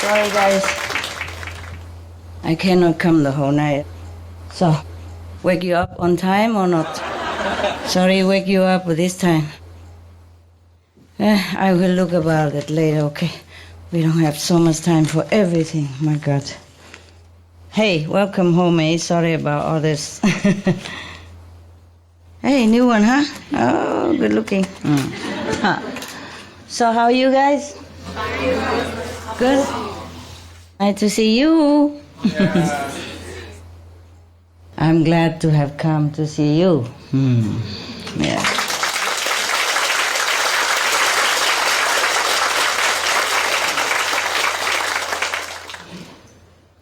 Sorry guys, I cannot come the whole night. So, wake you up on time or not? Sorry, wake you up this time. I will look about it later, okay? We don't have so much time for everything, my God. Hey, welcome home, eh? Sorry about all this. Hey, new one, huh? Oh, good looking. So how are you guys? Good? Nice to see you. I'm glad to have come to see you. Yeah.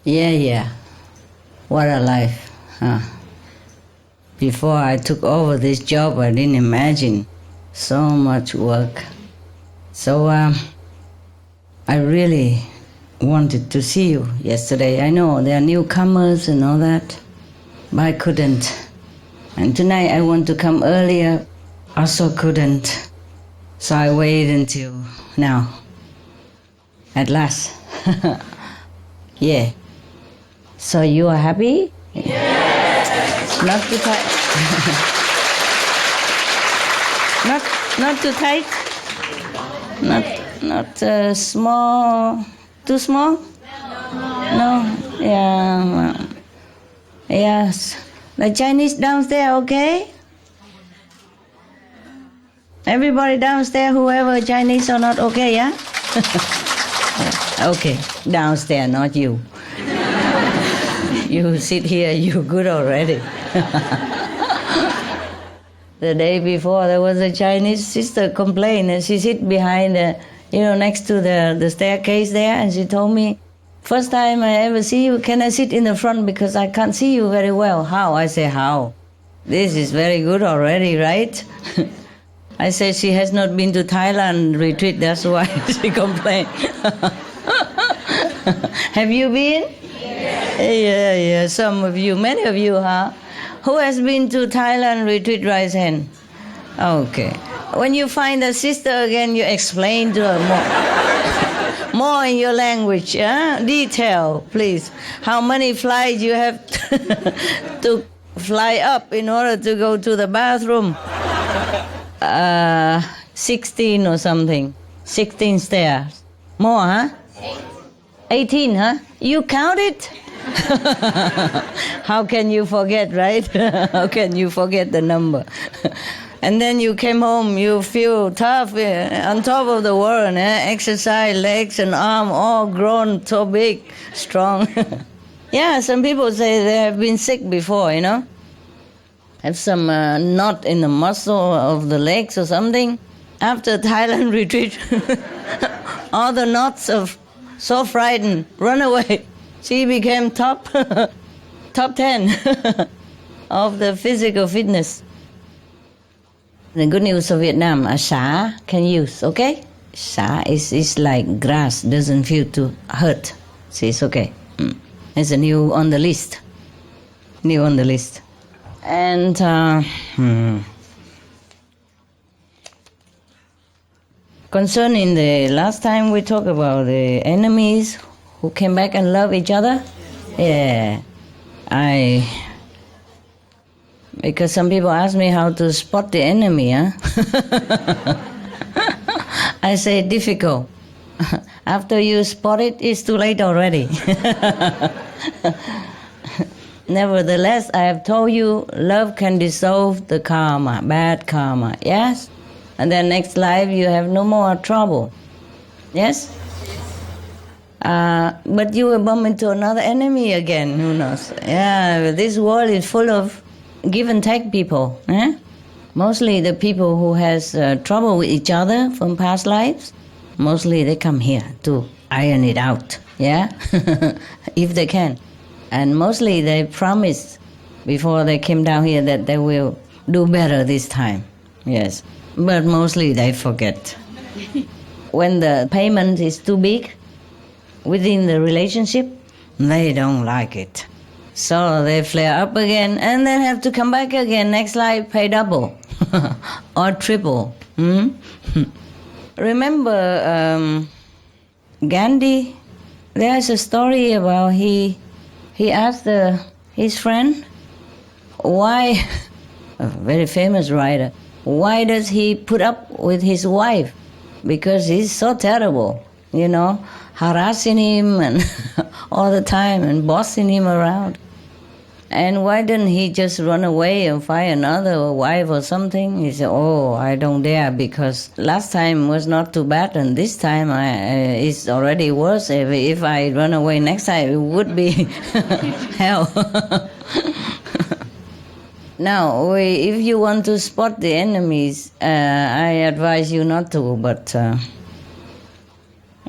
Yeah. What a life, huh? Before I took over this job, I didn't imagine so much work. So I really wanted to see you yesterday. I know there are newcomers and all that, but I couldn't. And tonight I want to come earlier, also couldn't. So I waited until now. At last. Yeah. So you are happy? Yes. Not too tight. not too tight. Not small. Too small? No. Yeah. Well, yes. The Chinese downstairs, okay? Everybody downstairs, whoever Chinese or not, okay, yeah? Okay, downstairs, not you. You sit here, you're good already. The day before, there was a Chinese sister complained, and she sit behind, next to the staircase there, and she told me, first time I ever see you, can I sit in the front because I can't see you very well? How? I say, how? This is very good already, right? I said she has not been to Thailand retreat, that's why she complained. Have you been? Yeah, some of you, many of you, huh? Who has been to Thailand retreat, raise hand? Okay. When you find a sister again, you explain to her more in your language, detail, please. How many flights you have to fly up in order to go to the bathroom? 16 or something. 16 stairs. More, huh? 18, huh? You count it? How can you forget, right? How can you forget the number? And then you came home, you feel tough on top of the world, exercise, legs and arm all grown so big, strong. Yeah, some people say they have been sick before, have some knot in the muscle of the legs or something. After Thailand retreat, all the knots of so frightened, run away. She became top 10 of the physical fitness. The good news of Vietnam, xả can use, okay? Xả is like grass, doesn't feel too hurt. So it's okay. It's a new on the list. And concerning the last time we talked about the enemies who came back and love each other, yeah, because some people ask me how to spot the enemy, I say difficult. After you spot it, it's too late already. Nevertheless, I have told you, love can dissolve the karma, bad karma, yes? And then next life, you have no more trouble, yes? But you will bump into another enemy again, who knows? Yeah, this world is full of give and take people, Mostly the people who has trouble with each other from past lives, mostly they come here to iron it out, yeah? If they can. And mostly they promise before they came down here that they will do better this time, yes. But mostly they forget. When the payment is too big within the relationship, they don't like it. So they flare up again and then have to come back again. Next life, pay double or triple. Remember Gandhi there's a story about he asked his friend, why, a very famous writer, why does he put up with his wife? Because he's so terrible, harassing him and all the time and bossing him around. And why didn't he just run away and find another wife or something? He said, oh, I don't dare, because last time was not too bad and this time it's already worse. If I run away next time, it would be hell. Now, if you want to spot the enemies, I advise you not to, but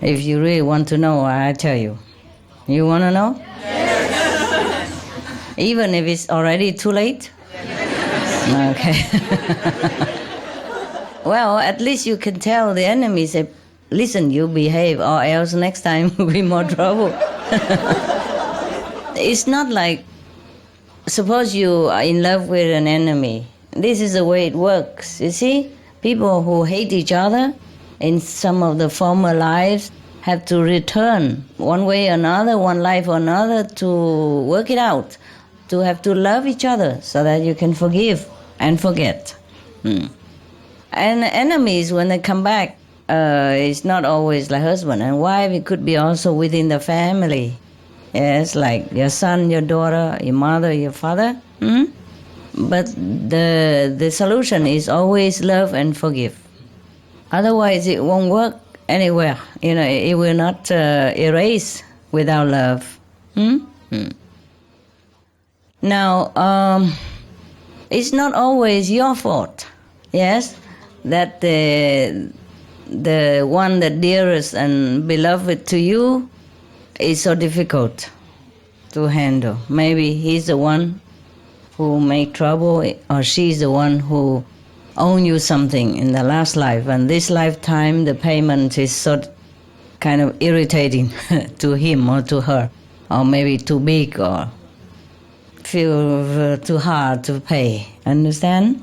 if you really want to know, I tell you. You want to know? Even if it's already too late? Okay. Well, at least you can tell the enemy, say, listen, you behave, or else next time will be more trouble. It's not like, suppose you are in love with an enemy. This is the way it works. You see, people who hate each other in some of the former lives have to return one way or another, one life or another, to work it out, to have to love each other so that you can forgive and forget. And enemies, when they come back, it's not always like husband and wife. It could be also within the family. Yes, like your son, your daughter, your mother, your father. But the solution is always love and forgive. Otherwise, it won't work anywhere. It will not erase without love. Now, it's not always your fault, yes, that the one that dearest and beloved to you is so difficult to handle. Maybe he's the one who made trouble, or she's the one who owned you something in the last life, and this lifetime the payment is so kind of irritating to him or to her, or maybe too big, or feel too hard to pay. Understand?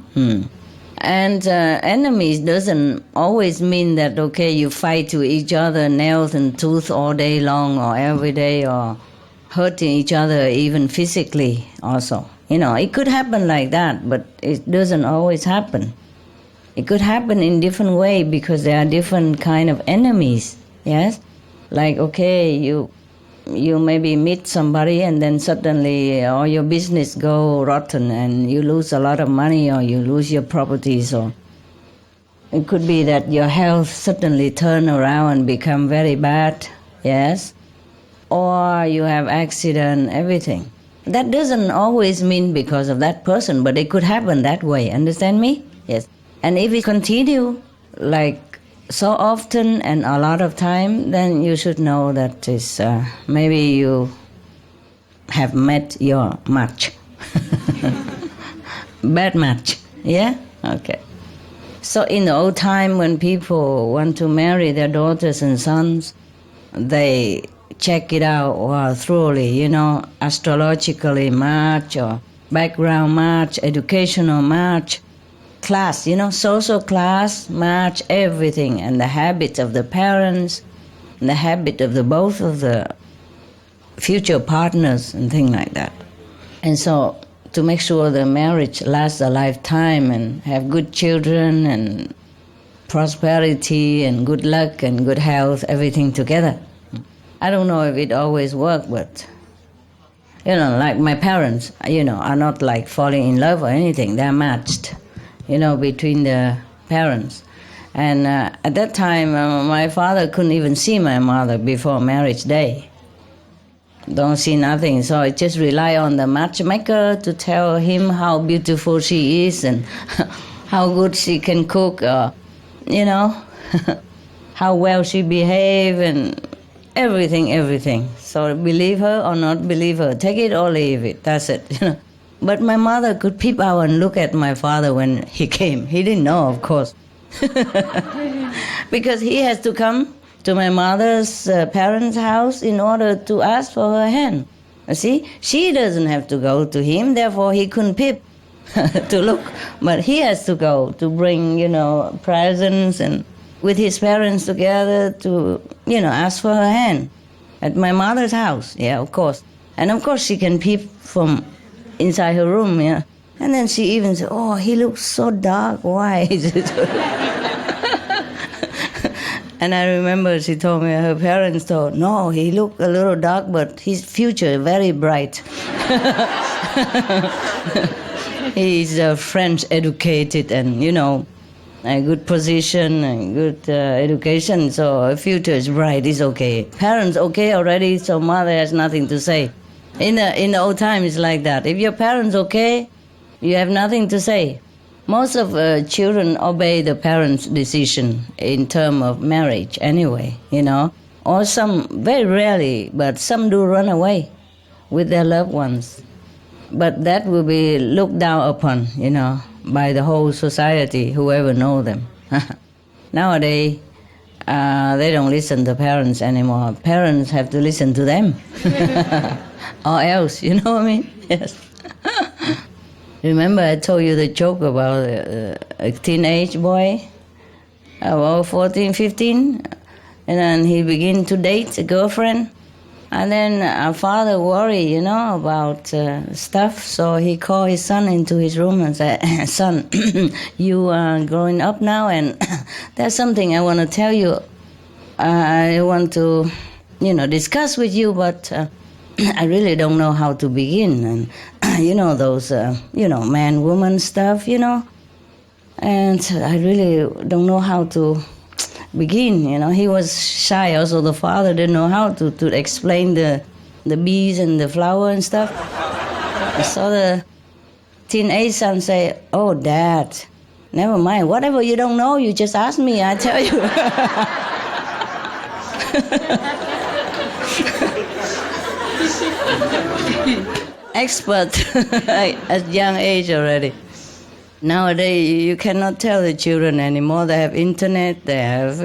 And enemies doesn't always mean that, okay, you fight to each other, nails and tooth all day long or every day, or hurting each other even physically also. It could happen like that, but it doesn't always happen. It could happen in different way because there are different kind of enemies, yes? Like, okay, you maybe meet somebody and then suddenly all your business go rotten and you lose a lot of money, or you lose your properties, or it could be that your health suddenly turn around and become very bad, yes? Or you have accident, everything. That doesn't always mean because of that person, but it could happen that way, understand me? Yes. And if it continue like so often and a lot of time, then you should know that is maybe you have met your match. Bad match, yeah? Okay. So in the old time when people want to marry their daughters and sons, they check it out thoroughly, astrologically match, or background match, educational match, class, social class, match, everything, and the habits of the parents, and the habit of the both of the future partners and things like that. And so to make sure the marriage lasts a lifetime and have good children and prosperity and good luck and good health, everything together. I don't know if it always works, but, like my parents, are not like falling in love or anything. They're matched, between the parents. And at that time, my father couldn't even see my mother before marriage day. Don't see nothing, so I just rely on the matchmaker to tell him how beautiful she is and how good she can cook, how well she behave and everything. So believe her or not believe her, take it or leave it, that's it. But my mother could peep out and look at my father when he came. He didn't know, of course. Because he has to come to my mother's parents' house in order to ask for her hand. See, she doesn't have to go to him, therefore he couldn't peep to look. But he has to go to bring, presents and with his parents together to, ask for her hand. At my mother's house, yeah, of course. And of course she can peep from inside her room, yeah. And then she even said, oh, he looks so dark, why? And I remember she told me, her parents told, no, he looked a little dark, but his future very bright. He's French educated and, a good position and good education, so her future is bright, it's okay. Parents okay already, so mother has nothing to say. In the old times, it's like that. If your parents okay, you have nothing to say. Most of children obey the parents' decision in terms of marriage anyway, Or some, very rarely, but some do run away with their loved ones. But that will be looked down upon, by the whole society, whoever know them. Nowadays, they don't listen to parents anymore. Parents have to listen to them. Or else, you know what I mean? Yes. Remember I told you the joke about a teenage boy, about 14, 15, and then he began to date a girlfriend. And then our father worried, about stuff, so he called his son into his room and said, son, you are growing up now, and there's something I want to tell you. I want to, discuss with you, but I really don't know how to begin. And, those, man-woman stuff, And I really don't know how to begin, He was shy also. The father didn't know how to explain the bees and the flower and stuff. So the teenage son say, oh, Dad, never mind. Whatever you don't know, you just ask me, I tell you. Expert at young age already. Nowadays, you cannot tell the children anymore. They have internet, they have,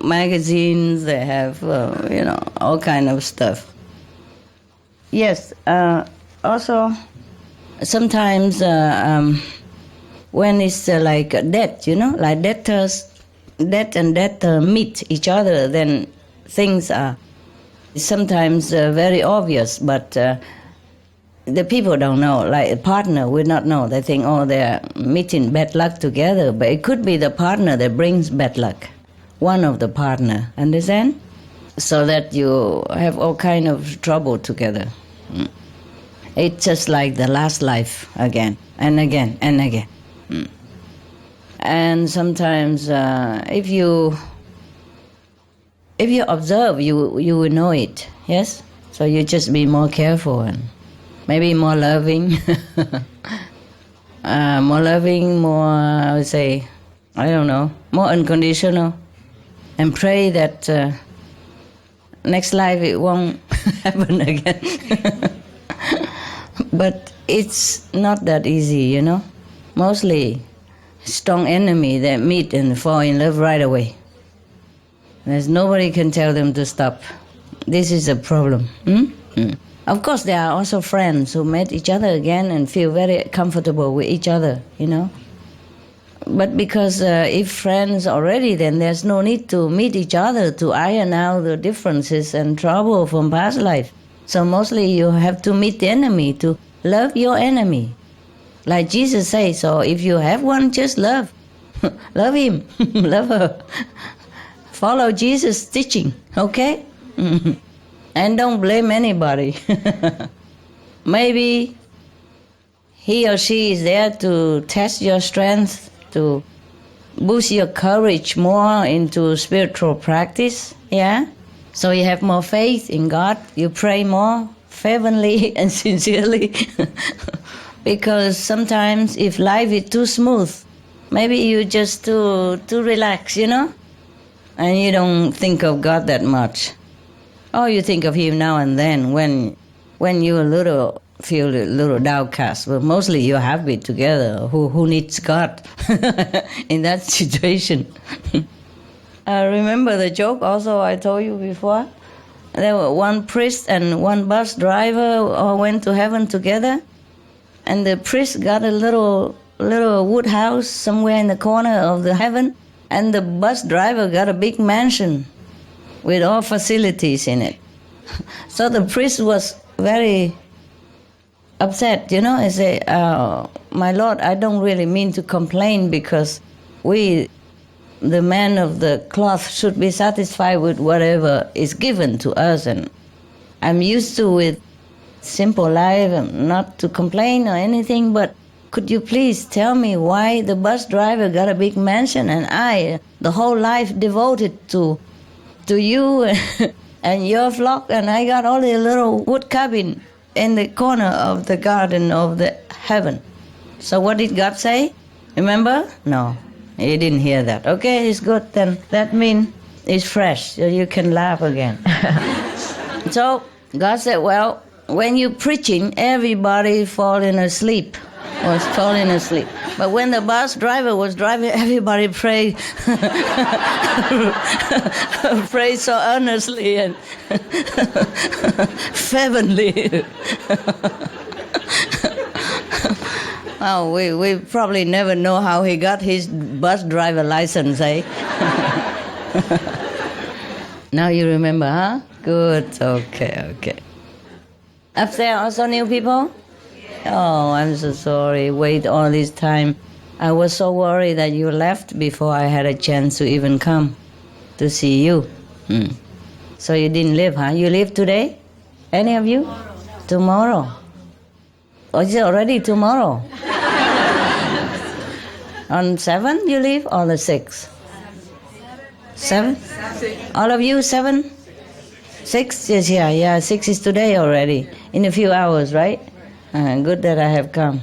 magazines, they have, all kind of stuff. Yes, also, sometimes when it's like death, like death and death meet each other, then things are sometimes very obvious, but the people don't know, like a partner would not know. They think, oh, they're meeting bad luck together, but it could be the partner that brings bad luck, one of the partner, understand? So that you have all kind of trouble together. It's just like the last life again and again and again. And sometimes if you observe, you will know it, yes? So you just be more careful and maybe more loving, more, I would say, more unconditional, and pray that next life it won't happen again. But it's not that easy, Mostly strong enemy that meet and fall in love right away. There's nobody can tell them to stop. This is a problem. Of course, there are also friends who met each other again and feel very comfortable with each other, But because if friends already, then there's no need to meet each other to iron out the differences and trouble from past life. So mostly you have to meet the enemy, to love your enemy. Like Jesus says, so if you have one, just love. Love him, love her. Follow Jesus' teaching, okay? And don't blame anybody. Maybe he or she is there to test your strength, to boost your courage more into spiritual practice, yeah? So you have more faith in God, you pray more fervently and sincerely. Because sometimes if life is too smooth, maybe you just too relax, And you don't think of God that much. Or you think of him now and then when you feel a little downcast, but mostly you're happy together. Who needs God in that situation? Remember the joke also I told you before? There were one priest and one bus driver all went to heaven together, and the priest got a little wood house somewhere in the corner of the heaven, and the bus driver got a big mansion with all facilities in it. So the priest was very upset, you know. He said, my Lord, I don't really mean to complain because we, the man of the cloth, should be satisfied with whatever is given to us. And I'm used to with simple life and not to complain or anything, but could you please tell me why the bus driver got a big mansion and I, the whole life devoted to you and your flock, and I got only a little wood cabin in the corner of the garden of the heaven. So what did God say? Remember? No, he didn't hear that. Okay, it's good then. That means it's fresh, so you can laugh again. So God said, well, when you're preaching, everybody was falling asleep. But when the bus driver was driving, everybody prayed, prayed so earnestly and fervently. Oh, we probably never know how he got his bus driver license, eh? Now you remember, huh? Good, okay. Up there also new people? Oh, I'm so sorry. Wait all this time. I was so worried that you left before I had a chance to even come to see you. So you didn't leave, huh? You leave today? Any of you? Tomorrow. Oh, is it already tomorrow? On 7 you leave or the 6? 7? All of you 7? 6? Yes, yeah, 6 is today already. In a few hours, right? Good that I have come.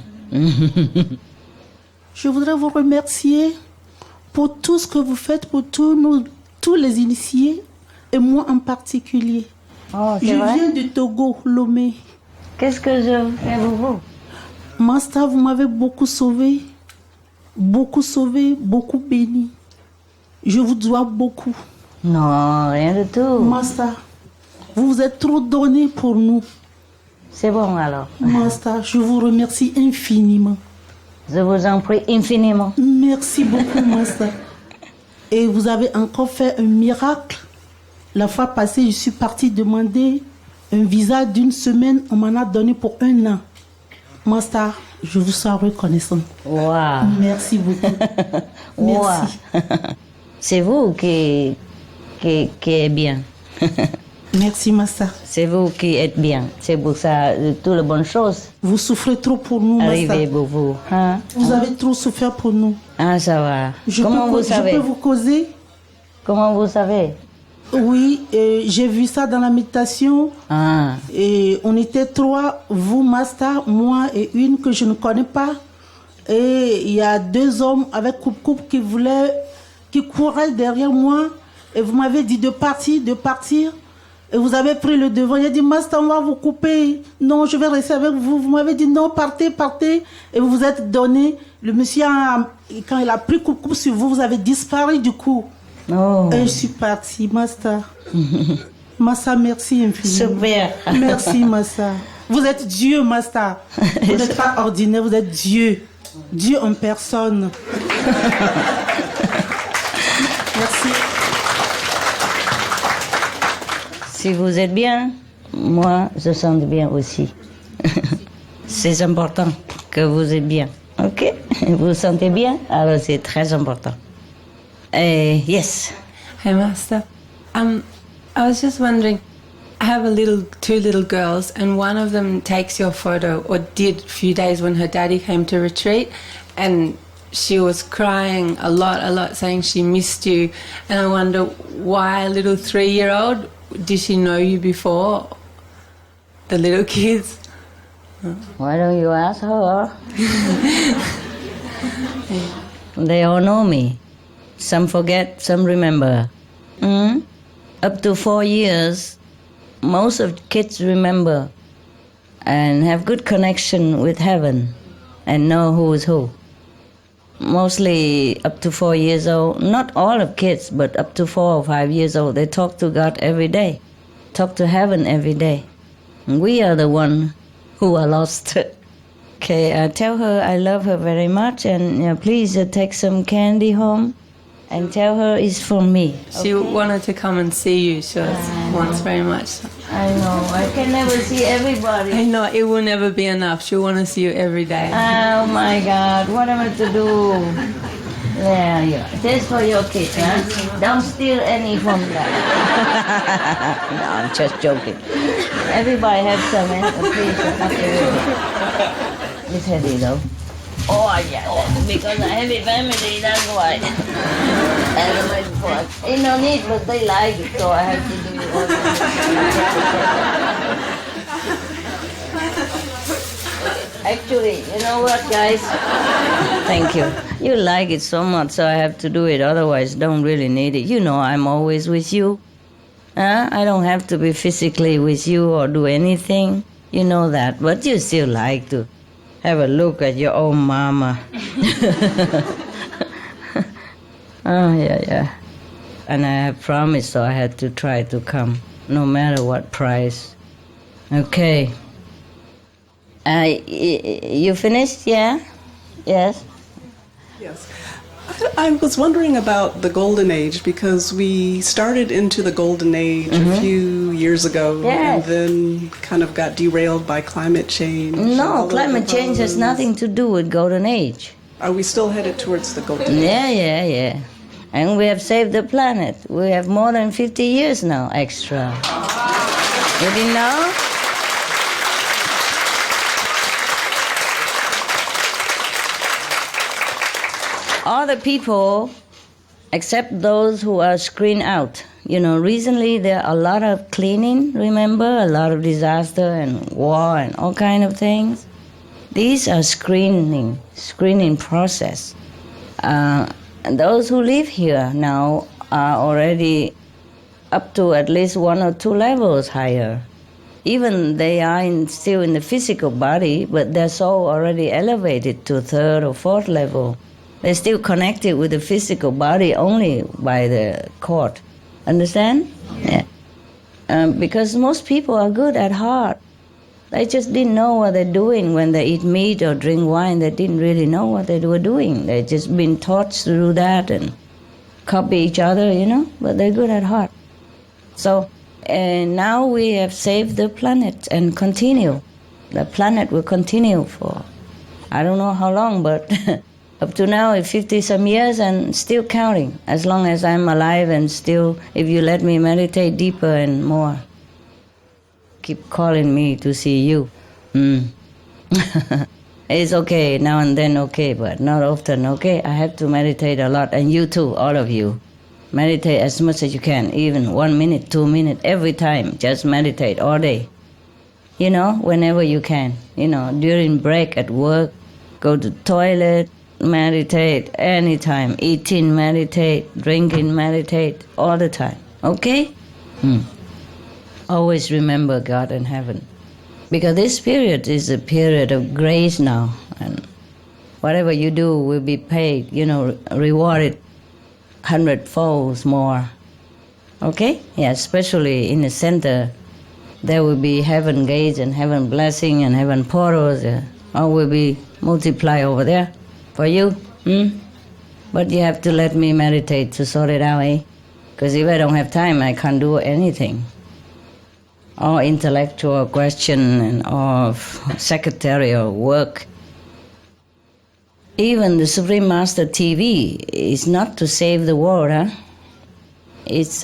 Je voudrais vous remercier pour tout ce que vous faites pour tous les initiés et moi en particulier. Oh, je viens du Togo, Lomé. Qu'est-ce que je fais pour vous? Master, vous m'avez beaucoup sauvé, beaucoup béni. Je vous dois beaucoup. Non, rien du tout. Master, vous vous êtes trop donné pour nous. C'est bon alors. Master, je vous remercie infiniment. Je vous en prie infiniment. Merci beaucoup, Master. Et vous avez encore fait un miracle. La fois passée, je suis partie demander un visa d'une semaine. On m'en a donné pour 1 an. Master, je vous suis reconnaissant. Wow. Merci beaucoup. Merci. Wow. C'est vous qui est bien. Merci, Master. C'est vous qui êtes bien. C'est pour ça, toutes les bonnes choses. Vous souffrez trop pour nous, Master. Arrivez pour vous. Hein? Vous avez trop souffert pour nous. Ah, ça va. Comment vous savez? Je peux vous causer? Comment vous savez? Oui, j'ai vu ça dans la méditation. Ah. Et on était 3, vous, Master, moi et une que je ne connais pas. Et il y a 2 hommes avec coupe-coupe qui couraient derrière moi. Et vous m'avez dit de partir. Et vous avez pris le devant. Il a dit, Master, on va vous couper. Non, je vais rester avec vous. Vous m'avez dit, non, partez. Et vous vous êtes donné. Le monsieur, quand il a pris coupe sur vous, vous avez disparu du coup. Oh. Et je suis partie, Master. Master, merci infiniment. Super. Merci, Master. Vous êtes Dieu, Master. Vous n'êtes pas ordinaire, vous êtes Dieu. Dieu en personne. Merci. Si vous êtes bien, moi, je sens bien aussi. C'est important que vous êtes bien. OK? Vous vous sentez bien? Alors, c'est très important. Yes. Hi, Master. I was just wondering, I have 2 little girls, and one of them takes your photo, or did a few days when her daddy came to retreat, and she was crying a lot, saying she missed you. And I wonder why a little 3-year-old, did she know you before? The little kids? Why don't you ask her? They all know me. Some forget, some remember. Up to 4 years, most of kids remember and have good connection with heaven and know who is who. Mostly up to 4 years old, not all of kids, but up to 4 or 5 years old, they talk to God every day, talk to heaven every day. And we are the one who are lost. Okay, tell her I love her very much, and please take some candy home and tell her it's from me. She wanted to come and see you, sure. wants very much. I know. I can never see everybody. I know, it will never be enough. She want to see you every day. Oh my God, what am I to do? There you are. This for your kids, huh? Don't steal any from that. No, I'm just joking. Everybody has some, please. It's heavy though. Oh yeah, because I have a family, that's why. Ain't no need, but they like it, so I have to do it all. Actually, you know what, guys? Thank you. You like it so much, so I have to do it. Otherwise, don't really need it. You know I'm always with you. I don't have to be physically with you or do anything. You know that, but you still like to have a look at your own mama. Oh, yeah. And I have promised, so I had to try to come, no matter what price. Okay. You finished? Yeah? Yes? Yes. I was wondering about the Golden Age, because we started into the Golden Age a few years ago, and then kind of got derailed by climate change. No, climate change has nothing to do with Golden Age. Are we still headed towards the Golden Age? Yeah. And we have saved the planet. We have more than 50 years now extra. You didn't know? All the people, except those who are screened out. You know, recently there are a lot of cleaning, remember? A lot of disaster and war and all kind of things. These are screening process. And those who live here now are already up to at least 1 or 2 levels higher. Even they are still in the physical body, but their soul already elevated to 3rd or 4th level. They're still connected with the physical body only by the cord. Understand? Yeah. Because most people are good at heart. They just didn't know what they're doing when they eat meat or drink wine. They didn't really know what they were doing. They just been taught to do that and copy each other, you know, but they're good at heart. So now we have saved the planet and continue. The planet will continue for, I don't know how long, but up to now, 50-some years and still counting, as long as I'm alive and still, if you let me meditate deeper and more. Keep calling me to see you. It's okay, now and then okay, but not often, okay? I have to meditate a lot, and you too, all of you. Meditate as much as you can, even 1 minute, 2 minutes, every time. Just meditate all day. You know, whenever you can. You know, during break at work, go to the toilet, meditate anytime. Eating, meditate. Drinking, meditate. All the time. Okay? Always remember God and heaven. Because this period is a period of grace now. And whatever you do will be paid, you know, rewarded 100-fold more. Okay? Yeah, especially in the center, there will be heaven gates and heaven blessing and heaven portals. All will be multiplied over there for you. But you have to let me meditate to sort it out, eh? Because if I don't have time, I can't do anything. All intellectual question and all secretarial work. Even the Supreme Master TV is not to save the world, huh? It's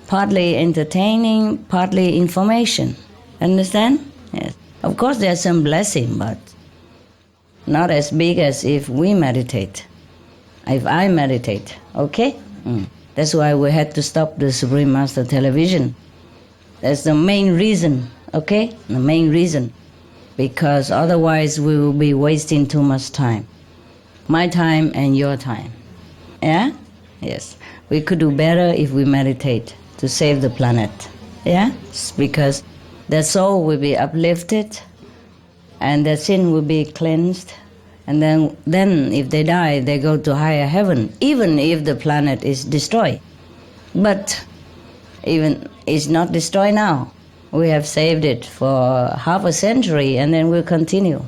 partly entertaining, partly information. Understand? Yes. Of course there's some blessing, but not as big as if we meditate. If I meditate, okay? That's why we had to stop the Supreme Master television. That's the main reason, okay? The main reason. Because otherwise we will be wasting too much time. My time and your time. Yeah? Yes. We could do better if we meditate to save the planet. Yeah? Because their soul will be uplifted and their sin will be cleansed. And then if they die, they go to higher heaven, even if the planet is destroyed. But even it's not destroyed now. We have saved it for half a century and then we'll continue.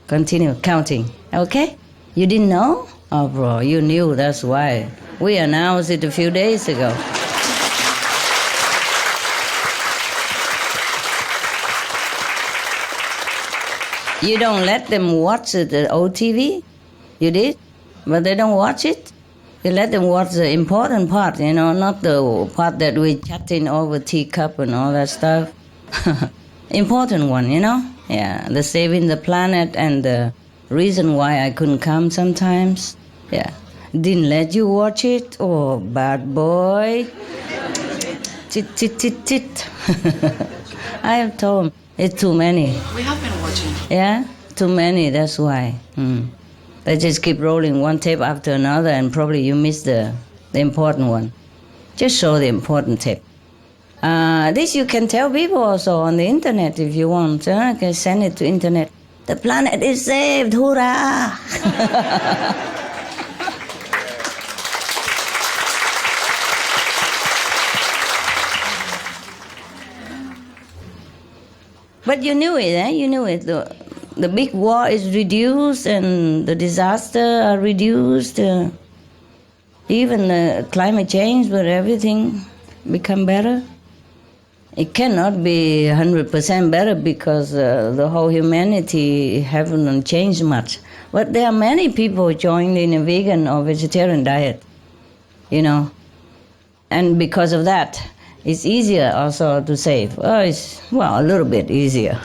Continue counting. Okay? You didn't know? Oh, bro, you knew, that's why. We announced it a few days ago. You don't let them watch the old TV? You did? But they don't watch it? You let them watch the important part, not the part that we're chatting over teacup and all that stuff. Important one, Yeah, the saving the planet and the reason why I couldn't come sometimes. Yeah. Didn't let you watch it? Oh, bad boy. Tit. I have told him, it's too many. We have been watching. Yeah? Too many, that's why. They just keep rolling one tape after another and probably you miss the important one. Just show the important tape. This you can tell people also on the internet if you want. You can send it to internet. The planet is saved, hoorah! But you knew it, eh? You knew it. The big war is reduced and the disaster are reduced. Even the climate change, but everything become better. It cannot be 100% better because the whole humanity haven't changed much. But there are many people joined in a vegan or vegetarian diet, And because of that, it's easier also to save. A little bit easier.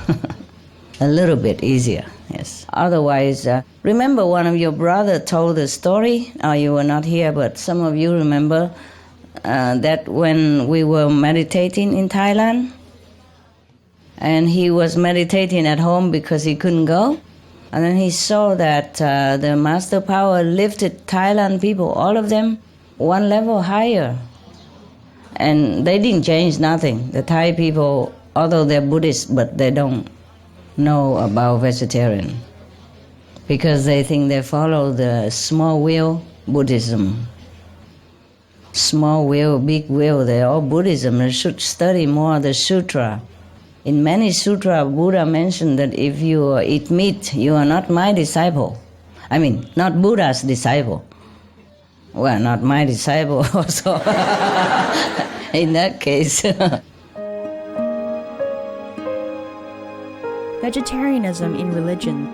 A little bit easier, yes. Otherwise, remember one of your brother told a story. You were not here, but some of you remember that when we were meditating in Thailand, and he was meditating at home because he couldn't go, and then he saw that the master power lifted Thailand people, all of them, one level higher. And they didn't change nothing. The Thai people, although they're Buddhist, but they don't know about vegetarian because they think they follow the small will Buddhism. Small will, big will, they're all Buddhism. They should study more the sutra. In many sutra, Buddha mentioned that if you eat meat, you are not my disciple. I mean, not Buddha's disciple. Well, not my disciple also. In that case. Vegetarianism in religion.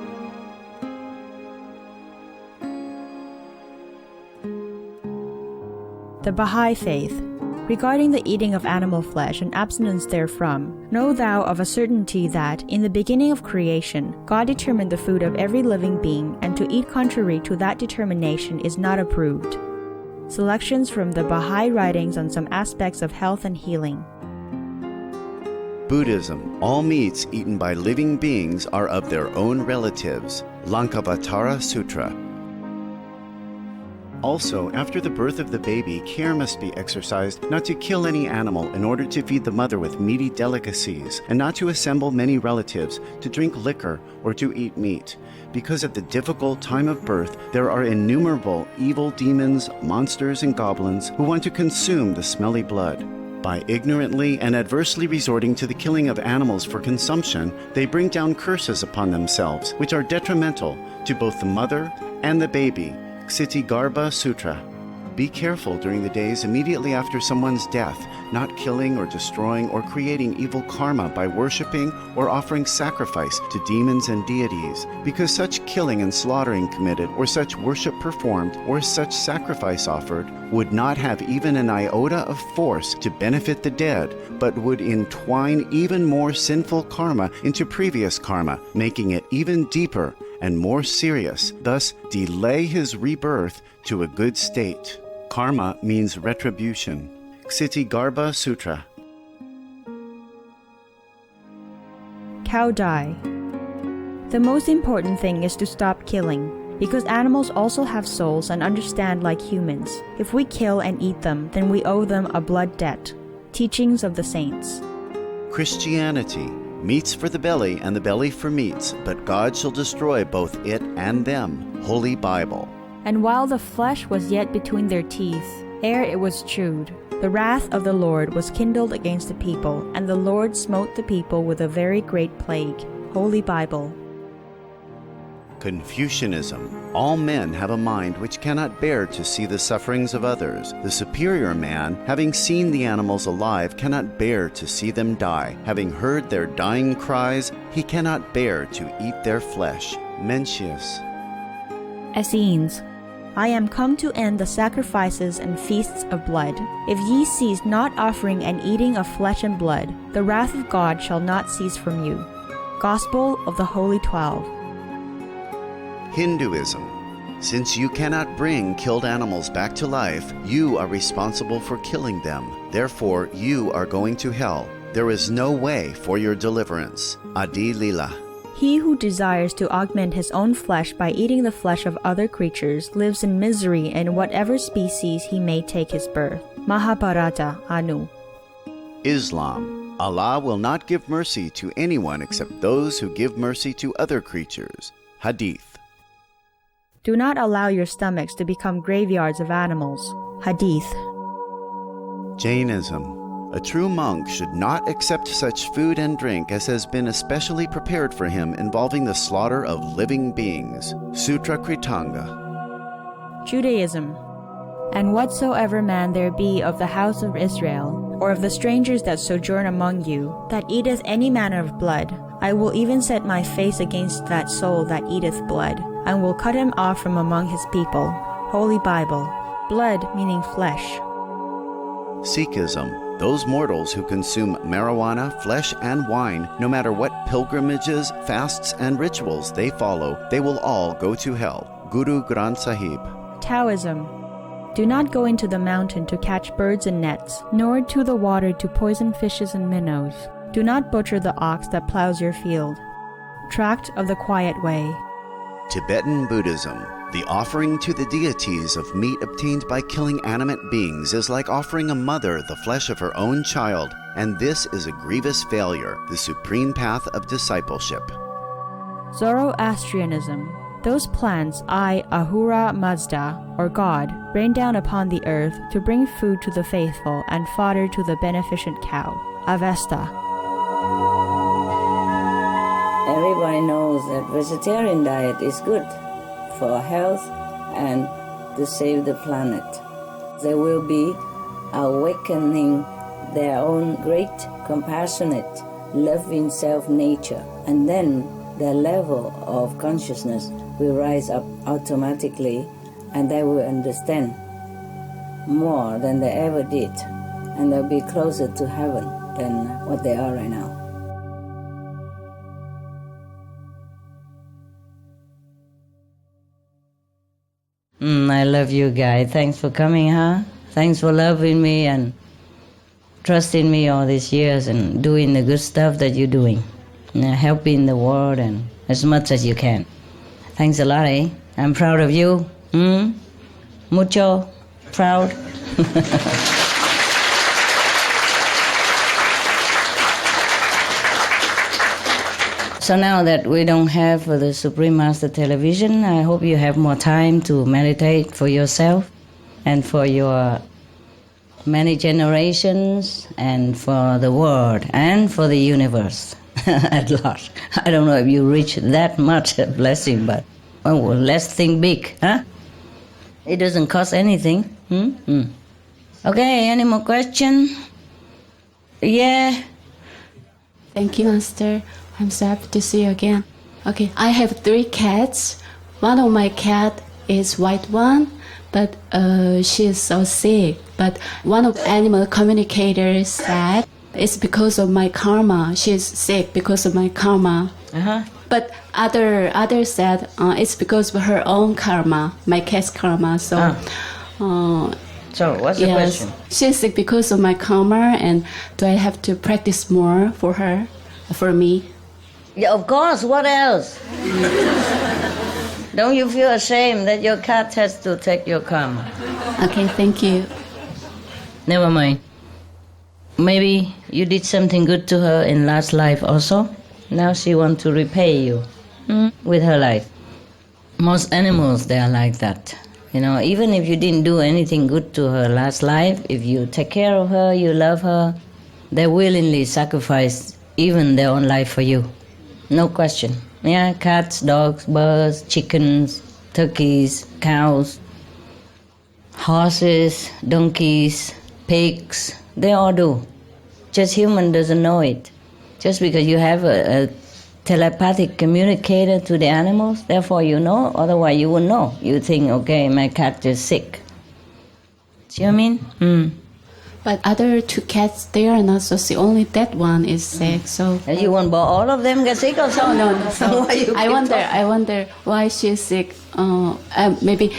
The Baha'i Faith. Regarding the eating of animal flesh and abstinence therefrom, know thou of a certainty that, in the beginning of creation, God determined the food of every living being, and to eat contrary to that determination is not approved. Selections from the Baha'i writings on some aspects of health and healing. Buddhism. All meats eaten by living beings are of their own relatives. Lankavatara Sutra. Also, after the birth of the baby, care must be exercised not to kill any animal in order to feed the mother with meaty delicacies, and not to assemble many relatives to drink liquor or to eat meat. Because of the difficult time of birth, there are innumerable evil demons, monsters, and goblins who want to consume the smelly blood. By ignorantly and adversely resorting to the killing of animals for consumption, they bring down curses upon themselves, which are detrimental to both the mother and the baby. Ksitigarbha Sutra. Be careful during the days immediately after someone's death, not killing or destroying or creating evil karma by worshipping or offering sacrifice to demons and deities, because such killing and slaughtering committed, or such worship performed, or such sacrifice offered, would not have even an iota of force to benefit the dead, but would entwine even more sinful karma into previous karma, making it even deeper and more serious, thus delay his rebirth to a good state. Karma means retribution. Ksitigarbha Sutra. Cow die. The most important thing is to stop killing, because animals also have souls and understand like humans. If we kill and eat them, then we owe them a blood debt. Teachings of the Saints. Christianity. Meats for the belly and the belly for meats, but God shall destroy both it and them. Holy Bible. And while the flesh was yet between their teeth, ere it was chewed, the wrath of the Lord was kindled against the people, and the Lord smote the people with a very great plague. Holy Bible. Confucianism. All men have a mind which cannot bear to see the sufferings of others. The superior man, having seen the animals alive, cannot bear to see them die. Having heard their dying cries, he cannot bear to eat their flesh. Mencius. Essenes. I am come to end the sacrifices and feasts of blood. If ye cease not offering and eating of flesh and blood, the wrath of God shall not cease from you. Gospel of the Holy 12. Hinduism. Since you cannot bring killed animals back to life, you are responsible for killing them. Therefore, you are going to hell. There is no way for your deliverance. Adi Lila. He who desires to augment his own flesh by eating the flesh of other creatures lives in misery in whatever species he may take his birth. Mahabharata, Anu. Islam. Allah will not give mercy to anyone except those who give mercy to other creatures. Hadith. Do not allow your stomachs to become graveyards of animals. Hadith. Jainism. A true monk should not accept such food and drink as has been especially prepared for him involving the slaughter of living beings. Sutra Kritanga. Judaism. And whatsoever man there be of the house of Israel, or of the strangers that sojourn among you, that eateth any manner of blood, I will even set my face against that soul that eateth blood, and will cut him off from among his people. Holy Bible. Blood meaning flesh. Sikhism. Those mortals who consume marijuana, flesh, and wine, no matter what pilgrimages, fasts, and rituals they follow, they will all go to hell. Guru Granth Sahib. Taoism. Do not go into the mountain to catch birds and nets, nor to the water to poison fishes and minnows. Do not butcher the ox that plows your field. Tract of the Quiet Way. Tibetan Buddhism. The offering to the deities of meat obtained by killing animate beings is like offering a mother the flesh of her own child, and this is a grievous failure, the supreme path of discipleship. Zoroastrianism. Those plants I, Ahura Mazda, or God, rain down upon the earth to bring food to the faithful and fodder to the beneficent cow. Avesta. Everybody knows that vegetarian diet is good for health and to save the planet. They will be awakening their own great, compassionate, loving self-nature, and then their level of consciousness will rise up automatically, and they will understand more than they ever did, and they'll be closer to heaven than what they are right now. I love you guys. Thanks for coming, huh? Thanks for loving me and trusting me all these years and doing the good stuff that you're doing. Helping the world and as much as you can. Thanks a lot, eh? I'm proud of you. Mucho proud. So now that we don't have the Supreme Master Television, I hope you have more time to meditate for yourself and for your many generations and for the world and for the universe at large. I don't know if you reach that much blessing, but let's think big, huh? It doesn't cost anything. Okay, any more questions? Yeah. Thank you, Master. I'm so happy to see you again. Okay, I have 3 cats. One of my cat is white one, but she is so sick. But one of the animal communicators said it's because of my karma. She is sick because of my karma. But other said it's because of her own karma, my cat's karma. So. So what's the question? She's sick because of my karma, and do I have to practice more for her, for me? Yeah, of course. What else? Don't you feel ashamed that your cat has to take your karma? Okay, thank you. Never mind. Maybe you did something good to her in last life also. Now she wants to repay you with her life. Most animals, they are like that. You know, even if you didn't do anything good to her last life, if you take care of her, you love her, they willingly sacrifice even their own life for you. No question. Yeah, cats, dogs, birds, chickens, turkeys, cows, horses, donkeys, pigs, they all do. Just human doesn't know it. Just because you have a telepathic communicator to the animals, therefore you know, otherwise you wouldn't know. You think, okay, my cat is sick. See what I mean? But other 2 cats, they are not so sick. Only that one is sick. So You want all of them get sick or something? no. So Why you I keep wonder why she's sick. Maybe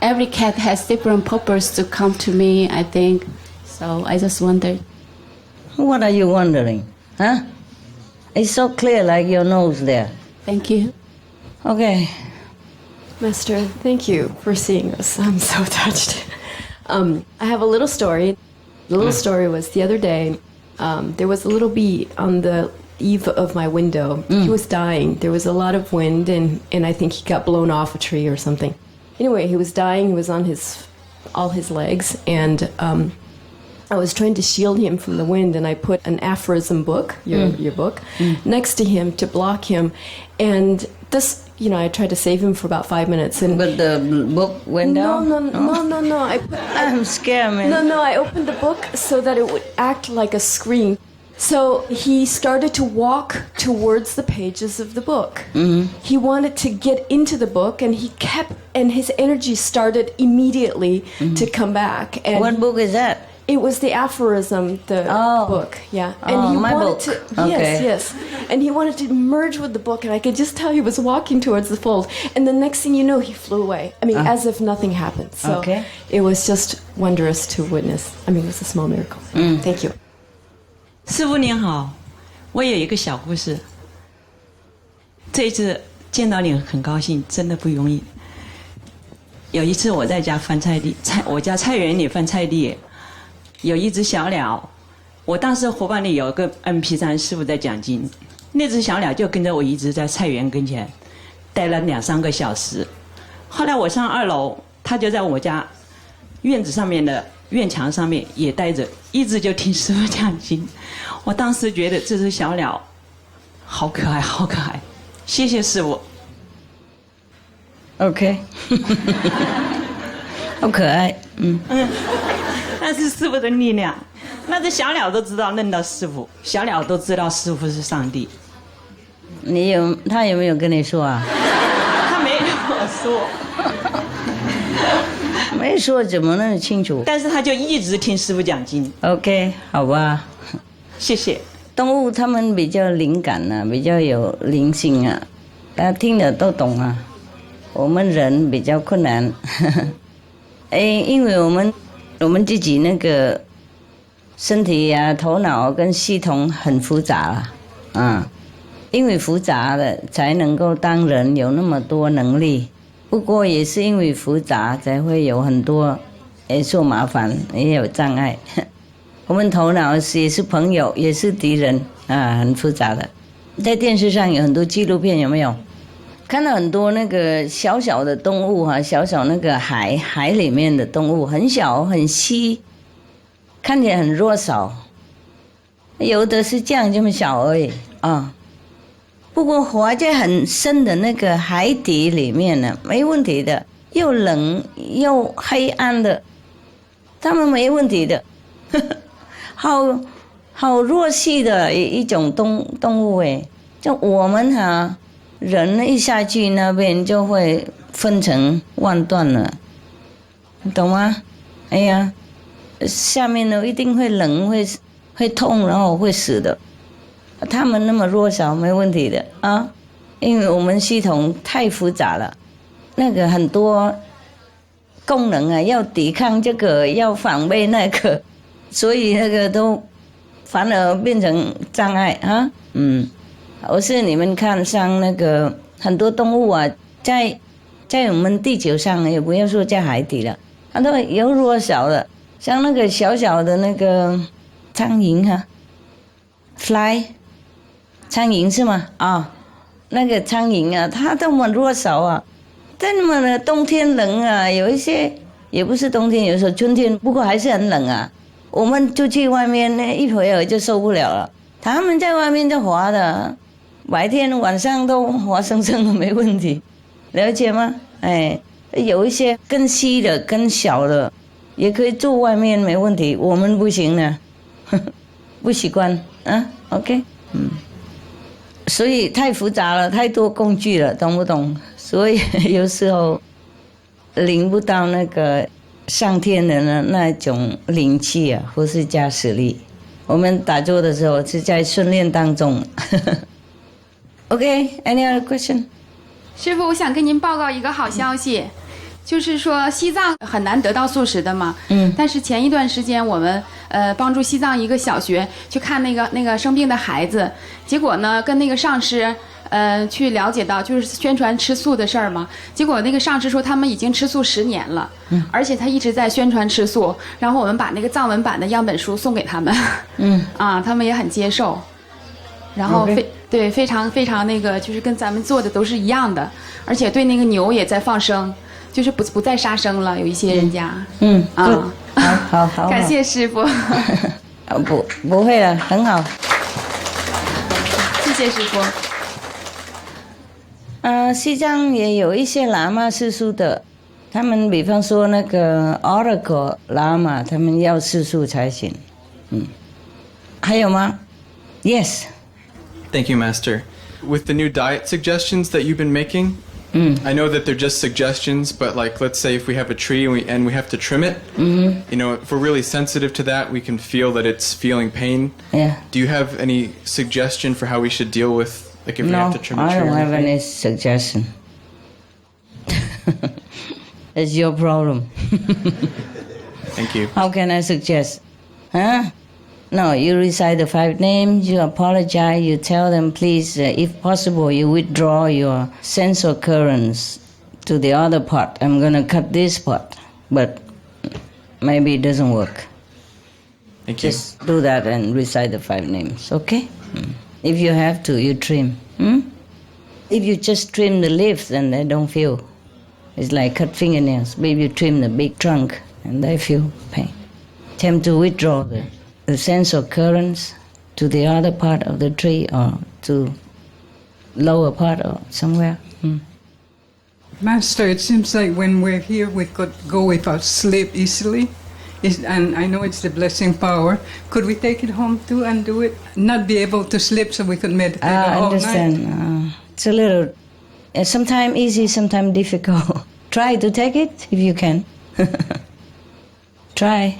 every cat has different purpose to come to me, I think. So I just wondered. What are you wondering? Huh? It's so clear like your nose there. Thank you. Okay. Master, thank you for seeing us. I'm so touched. I have a little story. The little story was the other day, there was a little bee on the eave of my window. He was dying. There was a lot of wind, and I think he got blown off a tree or something. Anyway, he was dying. He was on all his legs, and I was trying to shield him from the wind, and I put an aphorism book, your book, next to him to block him. And this, I tried to save him for about 5 minutes. But the book went down? No. I'm scared, man. No, I opened the book so that it would act like a screen. So he started to walk towards the pages of the book. He wanted to get into the book, and and his energy started immediately to come back. And What book is that? It was the aphorism, the book, yeah. And he my wanted book. to, Okay. yes. And he wanted to merge with the book, and I could just tell he was walking towards the fold. And the next thing you know, he flew away. I mean, as if nothing happened. So Okay. it was just wondrous to witness. I mean, it was a small miracle. Thank you. 师父您好，我有一个小故事。这一次见到你很高兴，真的不容易。有一次我在家翻菜地，我家菜园里翻菜地。有一只小鸟，我当时伙伴里有个 MP3 师傅在讲经，那只小鸟就跟着我一直在菜园跟前待了2-3个小时。后来我上2楼，它就在我家院子上面的院墙上面也待着，一直就听师傅讲经。我当时觉得这只小鸟好可爱，好可爱，谢谢师傅。OK 好可爱，那是师父的力量，那只小鸟都知道认到师父，小鸟都知道师父是上帝。他有没有跟你说啊？他没跟我说，没说怎么那么清楚？但是他就一直听师父讲经。OK 好吧，谢谢。动物它们比较灵感啊，比较有灵性啊，大家听得都懂啊。我们人比较困难，因为我们自己那个身体啊、头脑跟系统很复杂啊，因为复杂的才能够当人有那么多能力。不过也是因为复杂才会有很多受麻烦，也有障碍。我们头脑也是朋友，也是敌人啊，很复杂的。在电视上有很多纪录片，有没有？看到很多那个小小的动物哈，小小那个海里面的动物，很小很稀，看起来很弱小，有的是这样这么小而已啊。不过活在很深的那个海底里面呢，没问题的，又冷又黑暗的，他们没问题的，好弱细的一种动物诶，就我们哈。人一下去那边就会分成万段了，你懂吗？哎呀，下面呢一定会冷，会痛，然后会死的。他们那么弱小没问题的啊，因为我们系统太复杂了，那个很多功能啊，要抵抗这个，要防备那个，所以那个都反而变成障碍啊，我是你们看像那个很多动物啊，在我们地球上，也不要说在海底了，它都有弱小的，像那个小小的那个苍蝇啊 ，fly， 苍蝇是吗？啊，那个苍蝇啊，它这么弱小啊，这么的冬天冷啊，有一些也不是冬天，有时候春天，不过还是很冷啊。我们就去外面那一会儿就受不了了，他们在外面就滑的。白天晚上都活生生的没问题，了解吗？哎，有一些更细的、更小的，也可以住外面没问题，我们不行呢，不习惯啊。OK， 所以太复杂了，太多工具了，懂不懂？所以有时候领不到那个上天的那种灵气啊，或是加实力。我们打坐的时候是在训练当中。OK, any other question? 师父，我想跟您报告一个好消息，就是说西藏很难得到素食的嘛。但是前一段时间我们帮助西藏一个小学去看那个生病的孩子，结果呢跟那个上师去了解到就是宣传吃素的事儿嘛。结果那个上师说他们已经吃素10年了，而且他一直在宣传吃素。然后我们把那个藏文版的样本书送给他们，他们也很接受。然后非常非常那个，就是跟咱们做的都是一样的，而且对那个牛也在放生，就是不再杀生了。有一些人家，好，感谢师父。不会了，很好。谢谢师父。西藏也有一些喇嘛吃素的，他们比方说那个 Oracle 喇嘛，他们要吃素才行。还有吗 ？Yes. Thank you, Master. With the new diet suggestions that you've been making, I know that they're just suggestions, but like, let's say if we have a tree and we have to trim it, you know, if we're really sensitive to that, we can feel that it's feeling pain. Yeah. Do you have any suggestion for how we should deal with, like, if we have to trim a tree? No, I don't have any suggestion. It's your problem. Thank you. How can I suggest? Huh? No, you recite the 5 names, you apologize, you tell them, please, if possible, you withdraw your sense occurrence to the other part. I'm going to cut this part, but maybe it doesn't work. Thank you. Just do that and recite the 5 names, okay? If you have to, you trim. If you just trim the leaves, then they don't feel. It's like cut fingernails. Maybe you trim the big trunk, and they feel pain. Attempt to withdraw the sense of currents to the other part of the tree or to lower part or somewhere. Master, it seems like when we're here we could go without sleep easily. And I know it's the blessing power. Could we take it home too and do it? Not be able to sleep so we could meditate all understand. night? It's a little, sometimes easy, sometimes difficult. Try to take it if you can. Try.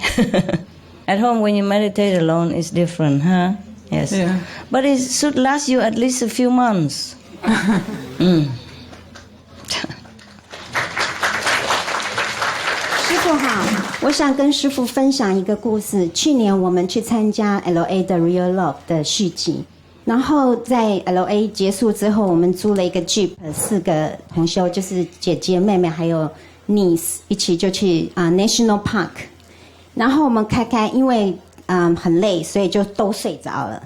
At home, when you meditate alone, it's different, huh? Yes. Yeah. But it should last you at least a few months. 师父好，我想跟师父分享一个故事。去年我们去参加 LA 的 Real Love 的续集，然后在 LA 结束之后，我们租了一个 Jeep， 4个同修，就是姐姐、妹妹还有 niece 一起就去National Park。然后我们开，因为很累，所以就都睡着了，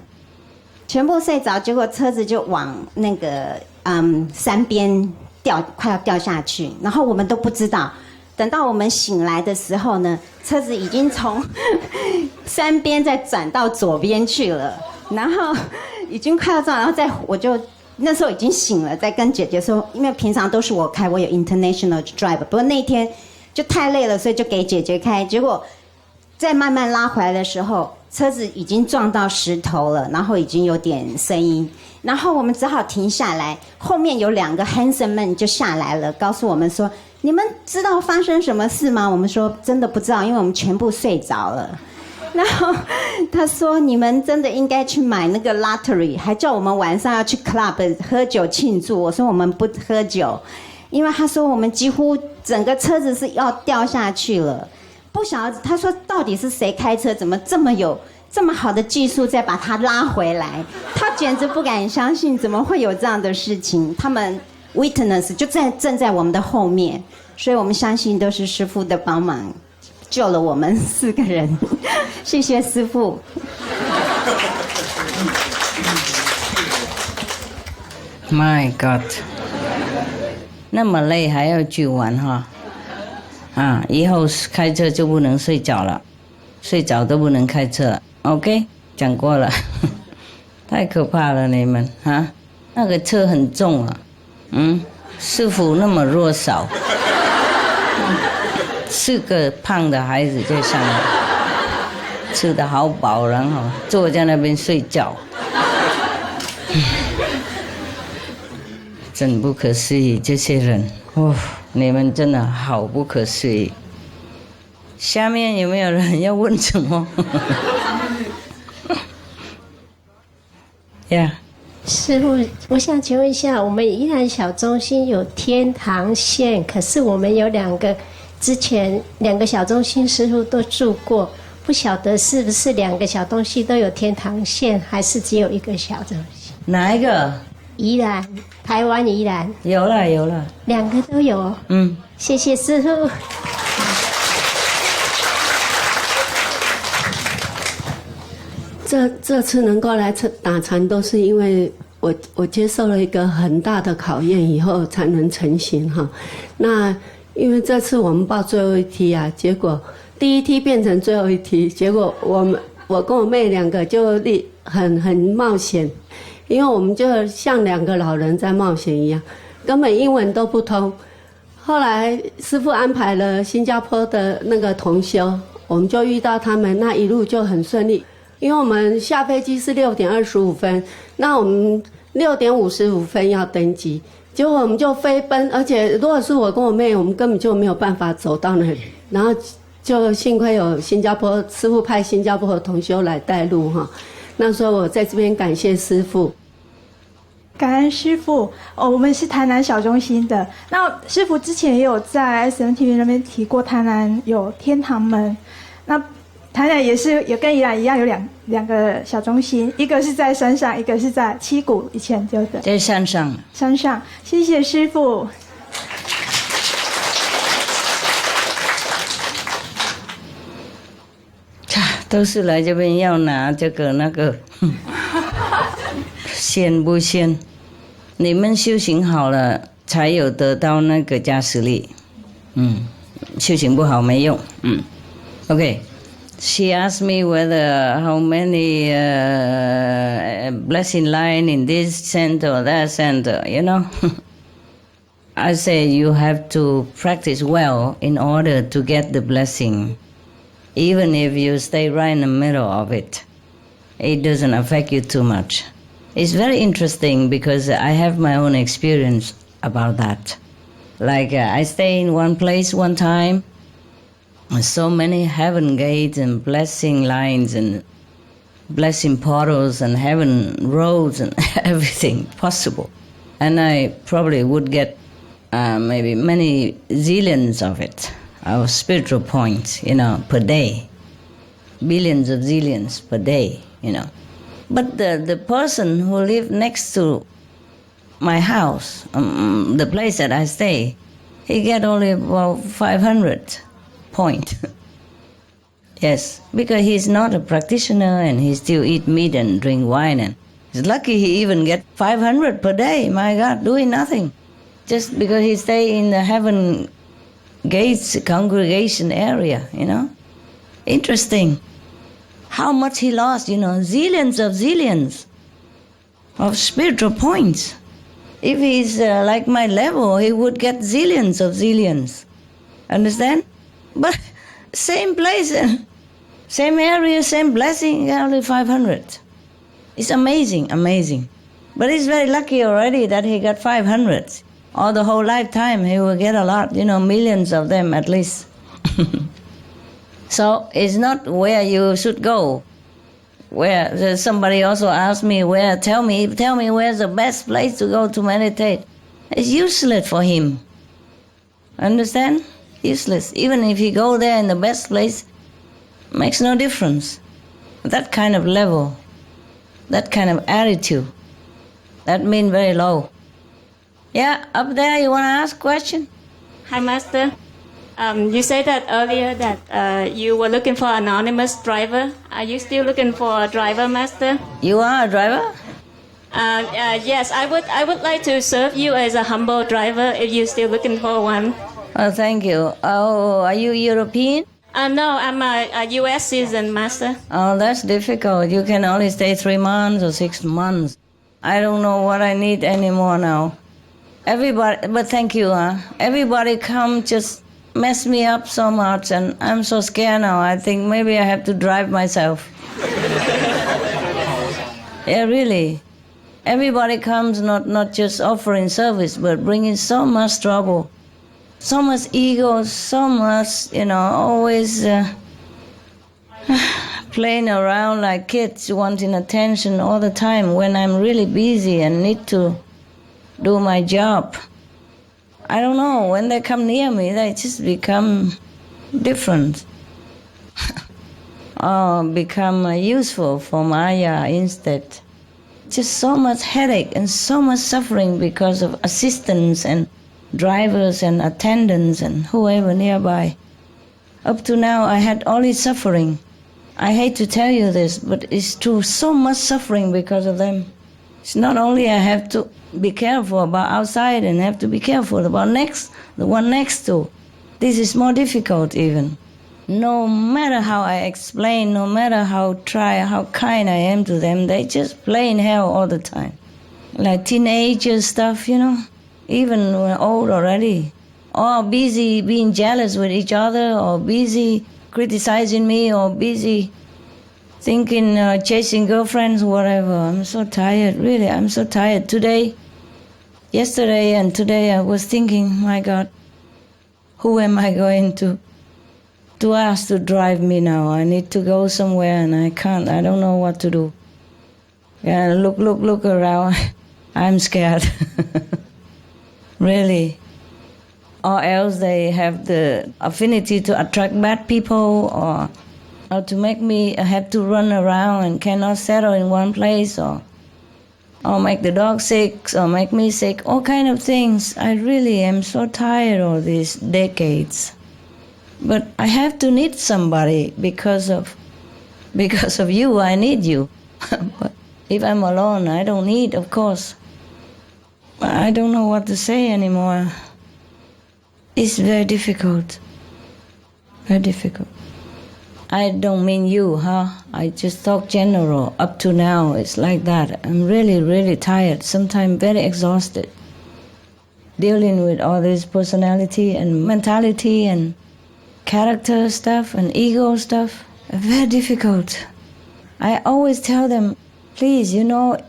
全部睡着。结果车子就往那个山边快要掉下去，然后我们都不知道。等到我们醒来的时候呢，车子已经从山边再转到左边去了，然后已经快要撞，然后我就那时候已经醒了，在跟姐姐说，因为平常都是我开，我有 international drive， 不过那天就太累了，所以就给姐姐开，结果。再慢慢拉回来的时候，车子已经撞到石头了，然后已经有点声音，然后我们只好停下来。后面有2个 handsome men 就下来了，告诉我们说：“你们知道发生什么事吗？”我们说：“真的不知道，因为我们全部睡着了。”然后他说：“你们真的应该去买那个 lottery， 还叫我们晚上要去 club 喝酒庆祝。”我说：“我们不喝酒，因为他说我们几乎整个车子是要掉下去了。”不晓得，他说到底是谁开车，怎么这么好的技术再把他拉回来？他简直不敢相信，怎么会有这样的事情？他们 witness 就正在我们的后面，所以我们相信都是师父的帮忙，救了我们4个人。谢谢师父。My God， 那么累还要去玩哈？以后开车就不能睡着了，睡着都不能开车了。OK， 讲过了，太可怕了你们那个车很重啊，师傅那么弱小，4个胖的孩子在上面，吃得好饱，然后坐在那边睡觉，真不可思议，这些人，你们真的好不可思议。下面有没有人要问什么？Yeah。师父，我想请问一下，我们宜兰小中心有天堂线，可是我们有之前2个小中心师父都住过，不晓得是不是2个小东西都有天堂线，还是只有1个小中心？哪一个？宜兰，台湾宜兰。有了，2个都有。谢谢师父。这次能够来打禅，都是因为我接受了一个很大的考验以后才能成型哈。那因为这次我们报最后一梯啊，结果第1梯变成最后一梯，结果我跟我妹2个就很冒险，因为我们就像2个老人在冒险一样，根本英文都不通。后来师父安排了新加坡的那个同修，我们就遇到他们，那一路就很顺利。因为我们下飞机是6点25分，那我们6点55分要登机，结果我们就飞奔，而且如果是我跟我妹，我们根本就没有办法走到那里，然后就幸亏有新加坡师父派新加坡的同修来带路哈。那时候我在这边感谢师父。感恩师父我们是台南小中心的。那师父之前也有在 SMTV 那边提过，台南有天堂门。那台南也跟宜兰一样有两个小中心，一个是在山上，一个是在七股，以前就的。在山上。山上，谢谢师父。都是来这边要拿这个那个，仙不仙？你们修行好了，才有得到那个加持力。修行不好没用。Okay. She asked me whether how many blessing line in this center or that center, you know. I say you have to practice well in order to get the blessing. Even if you stay right in the middle of it, it doesn't affect you too much. It's very interesting because I have my own experience about that. Like I stay in one place one time, so many heaven gates and blessing lines and blessing portals and heaven roads and everything possible. And I probably would get maybe many zillions of it, of spiritual points, you know, per day. Billions of zillions per day, you know. But the person who lived next to my house, the place that I stay, he get only about 500 point. Yes, because he's not a practitioner and he still eat meat and drink wine, and he's lucky he even get 500 per day. My God, doing nothing, just because he stay in the heaven gates congregation area, you know. Interesting. How much he lost, you know, zillions of spiritual points. If he's like my level, he would get zillions. Understand? But same place, same area, same blessing, only 500. It's amazing. But he's very lucky already that he got 500. All the whole lifetime he will get a lot, you know, millions of them at least. So it's not where you should go. Where somebody also asked me where, tell me where's the best place to go to meditate. It's useless for him. Understand? Useless. Even if he go there in the best place, makes no difference. That kind of level, that kind of attitude, that means very low. Yeah, up there, you want to ask a question? Hi, Master. You said that earlier that you were looking for an anonymous driver. Are you still looking for a driver, Master? You are a driver? Yes, I would like to serve you as a humble driver if you're still looking for one. Oh, thank you. Oh, are you European? No, I'm a U.S. citizen, Master. Oh, that's difficult. You can only stay 3 months or 6 months. I don't know what I need anymore now. Everybody, but thank you, everybody come just mess me up so much, and I'm so scared now. I think maybe I have to drive myself. Yeah, really. Everybody comes not just offering service, but bringing so much trouble, so much ego, so much, always playing around like kids, wanting attention all the time when I'm really busy and need to do my job. I don't know, when they come near me, they just become different. Or become useful for Maya instead. Just so much headache and so much suffering because of assistants and drivers and attendants and whoever nearby. Up to now, I had only suffering. I hate to tell you this, but it's true, so much suffering because of them. It's not only I have to be careful about outside and have to be careful about the one next to. This is more difficult even. No matter how I explain, no matter how kind I am to them, they just play in hell all the time. Like teenager stuff, even when old already. Or busy being jealous with each other, or busy criticizing me, or busy thinking, chasing girlfriends, whatever. I'm so tired, really, I'm so tired. Yesterday and today I was thinking, my God, who am I going to ask to drive me now? I need to go somewhere and I can't. I don't know what to do. Yeah, look around. I'm scared. Really. Or else they have the affinity to attract bad people, or to make me have to run around and cannot settle in one place, or make the dog sick, or make me sick, all kind of things. I really am so tired of these decades. But I have to need somebody because of you. I need you. But if I'm alone, I don't need, of course. I don't know what to say anymore. It's very difficult. Very difficult. I don't mean you, I just talk general. Up to now, it's like that. I'm really, really tired, sometimes very exhausted. Dealing with all this personality and mentality and character stuff and ego stuff, very difficult. I always tell them, please,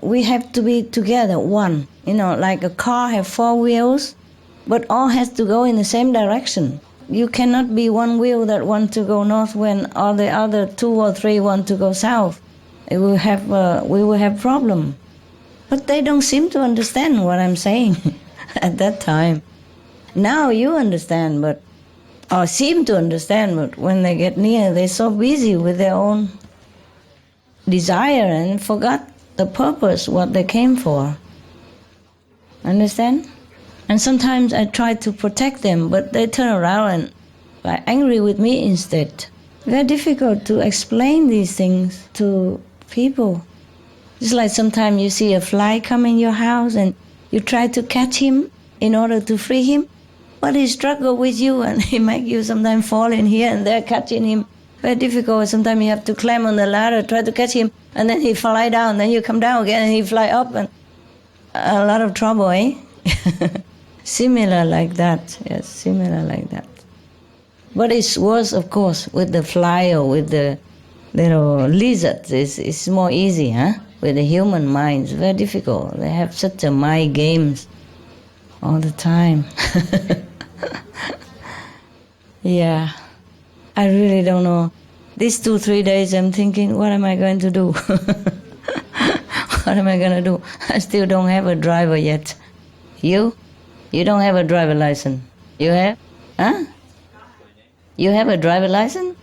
we have to be together, one. Like a car have 4 wheels, but all has to go in the same direction. You cannot be one wheel that want to go north when all the other 2 or 3 want to go south. We will have problem. But they don't seem to understand what I'm saying at that time. Now you understand, or seem to understand, but when they get near, they're so busy with their own desire and forgot the purpose, what they came for. Understand? And sometimes I try to protect them, but they turn around and are angry with me instead. Very difficult to explain these things to people. It's like sometimes you see a fly come in your house and you try to catch him in order to free him, but he struggle with you and he make you sometimes fall in here and there catching him. Very difficult. Sometimes you have to climb on the ladder, try to catch him, and then he fly down, then you come down again and he fly up, and a lot of trouble, eh? Similar like that, yes, similar like that. But it's worse, of course, with the fly or with the little lizards. It's more easy, With the human mind, it's very difficult. They have such a mind games all the time. Yeah, I really don't know. These 2-3 days I'm thinking, what am I going to do? What am I going to do? I still don't have a driver yet. You? You don't have a driver license. You have? Huh? You have a driver license?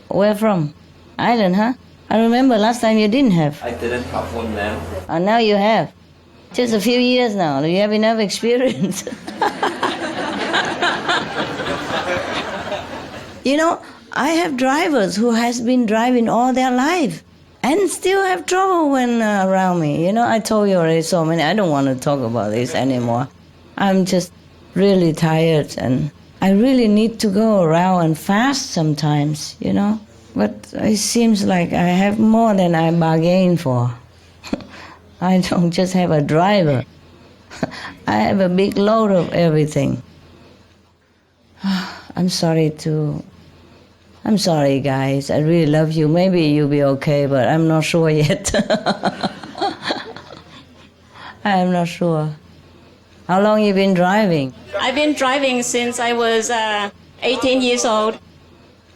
Where from? Ireland, huh? I remember last time you didn't have. I didn't have one then. And now you have. Just a few years now. You have enough experience. I have drivers who has been driving all their life and still have trouble when around me. I told you already so many. I don't want to talk about this anymore. I'm just really tired and I really need to go around and fast sometimes, But it seems like I have more than I bargained for. I don't just have a driver. I have a big load of everything. I'm sorry, guys. I really love you. Maybe you'll be okay, but I'm not sure yet. I'm not sure. How long you been driving? I've been driving since I was 18 years old.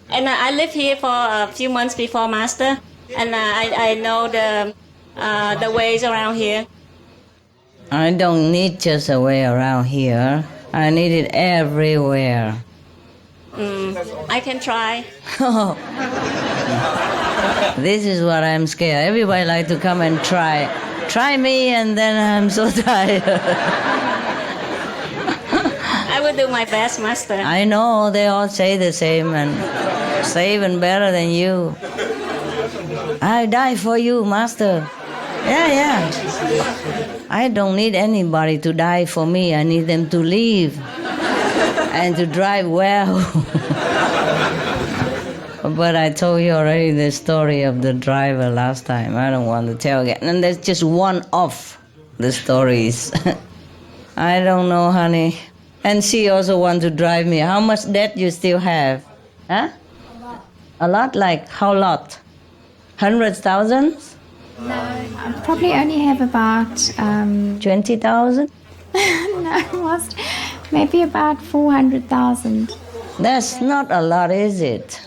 And I lived here for a few months before Master. And I know the ways around here. I don't need just a way around here. I need it everywhere. I can try. This is what I'm scared. Everybody like to come and try. Try me, and then I'm so tired. I will do my best, Master. I know, they all say the same, and say even better than you. I die for you, Master. Yeah. I don't need anybody to die for me. I need them to live and to drive well. But I told you already the story of the driver last time. I don't want to tell again. And that's just one of the stories. I don't know, honey. And she also wants to drive me. How much debt you still have? Huh? A lot? Like how lot? Hundreds, thousands? No, I probably only have about 20,000? No, maybe about 400,000. That's not a lot, is it?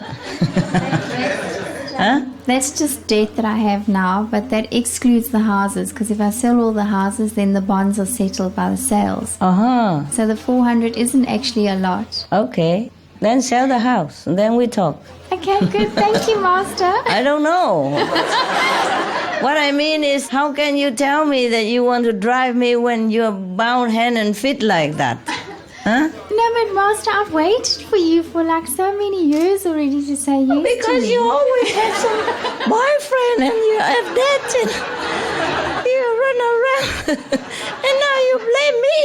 Huh? That's just debt that I have now, but that excludes the houses, because if I sell all the houses, then the bonds are settled by the sales. So the 400 isn't actually a lot. Okay. Then sell the house, and then we talk. Okay, good. Thank you, Master. I don't know. What I mean is, how can you tell me that you want to drive me when you're bound hand and feet like that? Huh? No, but Master, I've waited for you for like so many years already to say yes Because to me. you always have some boyfriend and you have that and you run around and now you blame me.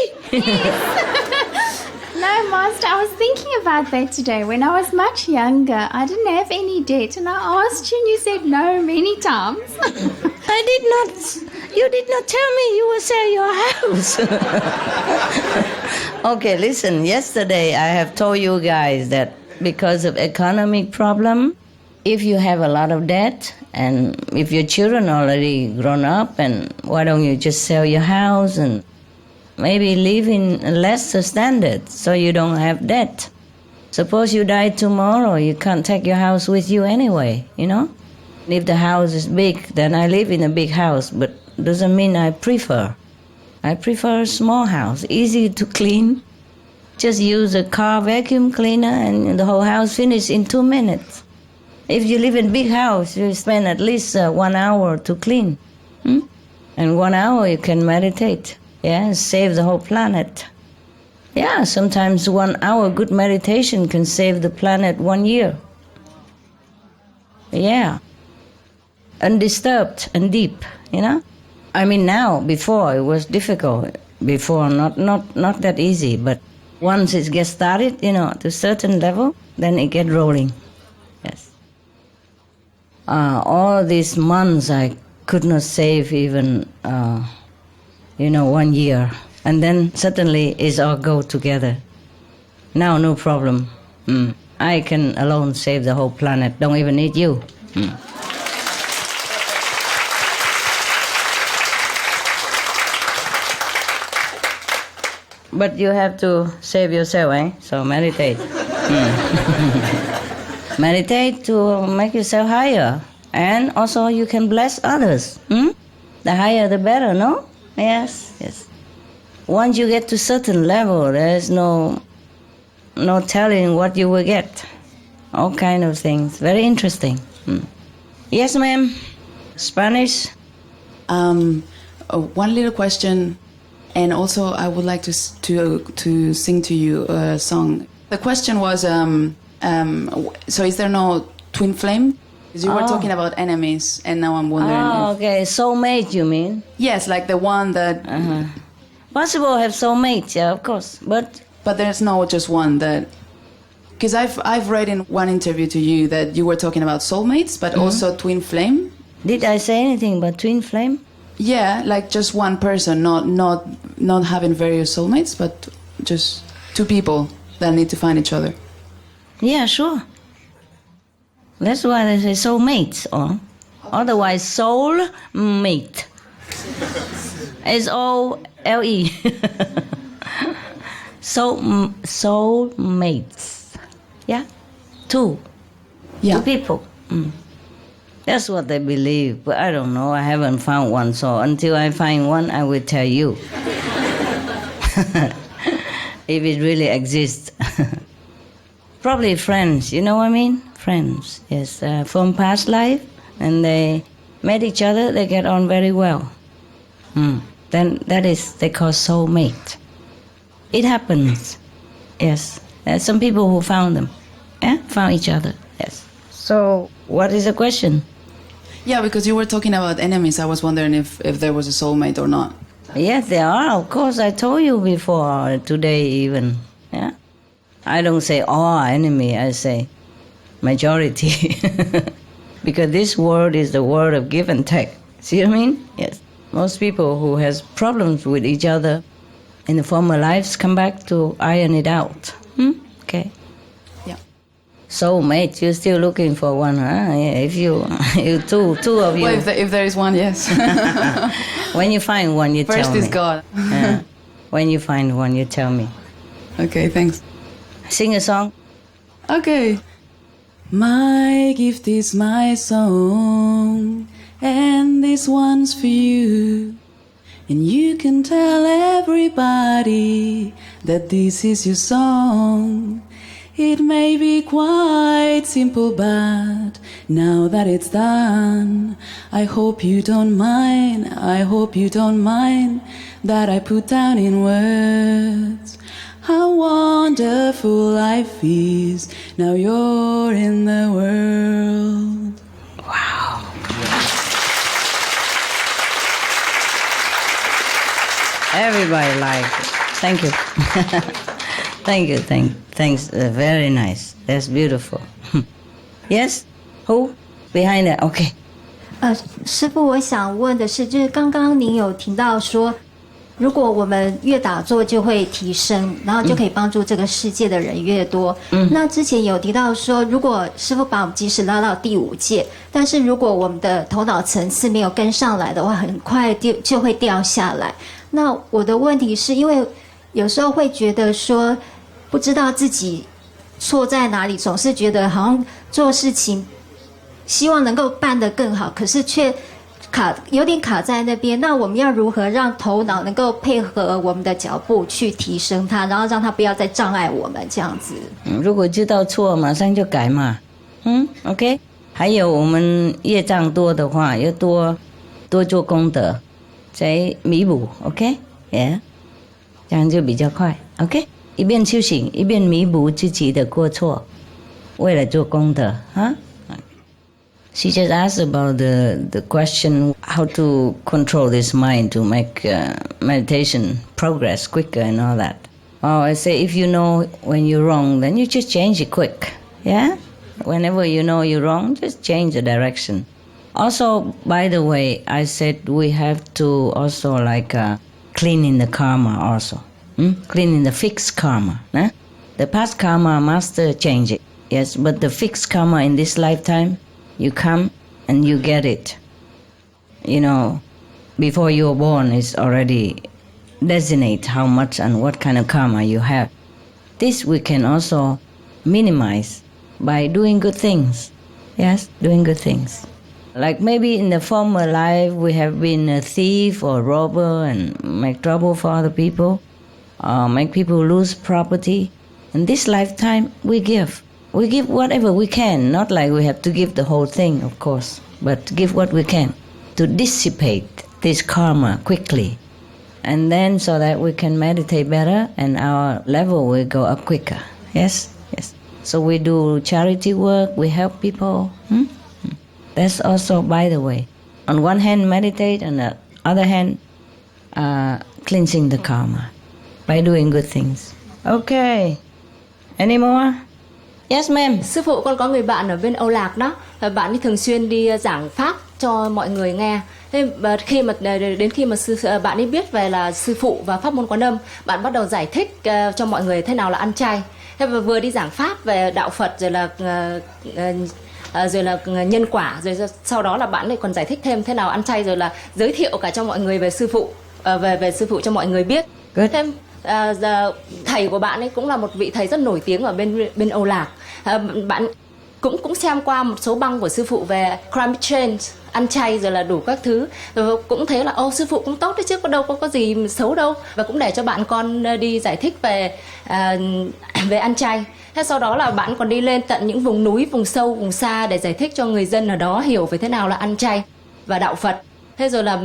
No, Master, I was thinking about that today. When I was much younger, I didn't have any debt, and I asked you and you said no many times. I did not. You did not tell me you would sell your house. Okay, listen. Yesterday I have told you guys that because of economic problem, if you have a lot of debt and if your children already grown up, and why don't you just sell your house and maybe live in a lesser standard so you don't have debt. Suppose you die tomorrow, you can't take your house with you anyway, you know? If the house is big, then I live in a big house, but doesn't mean I prefer. I prefer a small house, easy to clean. Just use a car vacuum cleaner and the whole house finished in 2 minutes. If you live in a big house, you spend at least 1 hour to clean. And 1 hour you can meditate. Yeah, save the whole planet. Yeah, sometimes 1 hour good meditation can save the planet 1 year. Yeah. Undisturbed and deep, you know? I mean now, before it was difficult. Before, not that easy, but once it gets started, you know, to a certain level, then it get rolling. Yes. All these months I could not save even 1 year. And then suddenly it's all go together. Now no problem. I can alone save the whole planet. Don't even need you. But you have to save yourself, eh? So meditate. Meditate to make yourself higher. And also you can bless others. The higher the better, no? Yes. Once you get to certain level, there's no telling what you will get. All kind of things. Very interesting. Yes, ma'am. Spanish? One little question, and also I would like to sing to you a song. The question was, so is there no twin flame? Because you were talking about enemies, and now I'm wondering. Okay, soulmate, you mean? Yes, like the one that. Possible have soulmates, yeah, of course, but there's no just one that. Because I've read in one interview to you that you were talking about soulmates, but also twin flame. Did I say anything about twin flame? Yeah, like just one person, not having various soulmates, but just two people that need to find each other. Yeah, sure. That's why they say soulmates, or otherwise soul mate. SOLE. Soulmates. Yeah, two people. That's what they believe, but I don't know. I haven't found one, so until I find one, I will tell you if it really exists. Probably friends, you know what I mean? Friends, yes, from past life, and they met each other. They get on very well. Then that is they call soulmate. It happens. Yes, there's some people who found them. Yeah, found each other. Yes. So, what is the question? Yeah, because you were talking about enemies. I was wondering if there was a soulmate or not. Yes, there are. Of course, I told you before today even. Yeah, I don't say all enemy. I say majority, because this world is the world of give and take. See what I mean? Yes. Most people who has problems with each other in the former lives come back to iron it out. Okay. Soulmate, you're still looking for one, huh? Yeah, if you two of you. Well, if there is one, yes. When you find one, you First tell me. is God. When you find one, you tell me. Okay, thanks. Sing a song. Okay. My gift is my song, and this one's for you. And you can tell everybody that this is your song. It may be quite simple, but now that it's done, I hope you don't mind, I hope you don't mind that I put down in words how wonderful life is. Now you're in the world. Wow. Everybody likes it. Thank you. Thanks. Very nice. That's beautiful. Yes? Who? Behind that. Okay. 师父，我想问的是，就是刚刚您有提到说，如果我们越打坐就会提升，然后就可以帮助这个世界的人越多。那之前有提到说，如果师父把我们即使拉到第5界，但是如果我们的头脑层次没有跟上来的话，很快就会掉下来。那我的问题是因为有时候会觉得说，不知道自己错在哪里，总是觉得好像做事情希望能够办得更好，可是却有点卡在那边。那我们要如何让头脑能够配合我们的脚步去提升它，然后让它不要再障碍我们这样子？如果知道错，马上就改嘛。OK。还有我们业障多的话，要多做功德，再弥补。OK，这样就比较快。OK。一边修行，一边弥补自己的过错，为了做功德。She just asked about the question how to control this mind to make meditation progress quicker and all that. Oh, I say if you know when you're wrong, then you just change it quick. Yeah? Whenever you know you're wrong, just change the direction. Also, by the way, I said we have to also like cleaning the karma also. Cleaning the fixed karma. The past karma, master change it. Yes, but the fixed karma in this lifetime, you come and you get it. You know, before you were born, it's already designate how much and what kind of karma you have. This we can also minimize by doing good things. Yes, doing good things. Like maybe in the former life, we have been a thief or robber and make trouble for other people. Make people lose property. In this lifetime, we give. We give whatever we can, not like we have to give the whole thing, of course, but give what we can to dissipate this karma quickly. And then so that we can meditate better and our level will go up quicker. Yes? So we do charity work, we help people. That's also, by the way, on one hand meditate, on the other hand cleansing the karma. By doing good things. Okay. Any more? Yes, ma'am. Sư phụ, con có người bạn ở bên Âu Lạc đó, và bạn ấy thường xuyên đi giảng pháp cho mọi người nghe. Thế mà đến khi mà bạn ấy biết về là sư phụ và pháp môn Quán Âm, bạn bắt đầu giải thích cho mọi người thế nào là ăn chay. Thế và vừa đi giảng pháp về đạo Phật rồi là nhân quả, rồi sau đó là bạn ấy còn giải thích thêm thế nào ăn chay, rồi là giới thiệu cả cho mọi người về sư phụ, về sư phụ cho mọi người biết. Thêm thầy của bạn ấy cũng là một vị thầy rất nổi tiếng ở bên Âu Lạc. Bạn cũng xem qua một số băng của sư phụ về climate change, ăn chay rồi là đủ các thứ, rồi cũng thấy là sư phụ cũng tốt đấy chứ, đâu có gì xấu đâu, và cũng để cho bạn con đi giải thích về ăn chay. Thế sau đó là bạn còn đi lên tận những vùng núi, vùng sâu, vùng xa để giải thích cho người dân ở đó hiểu về thế nào là ăn chay và đạo Phật. Thế rồi là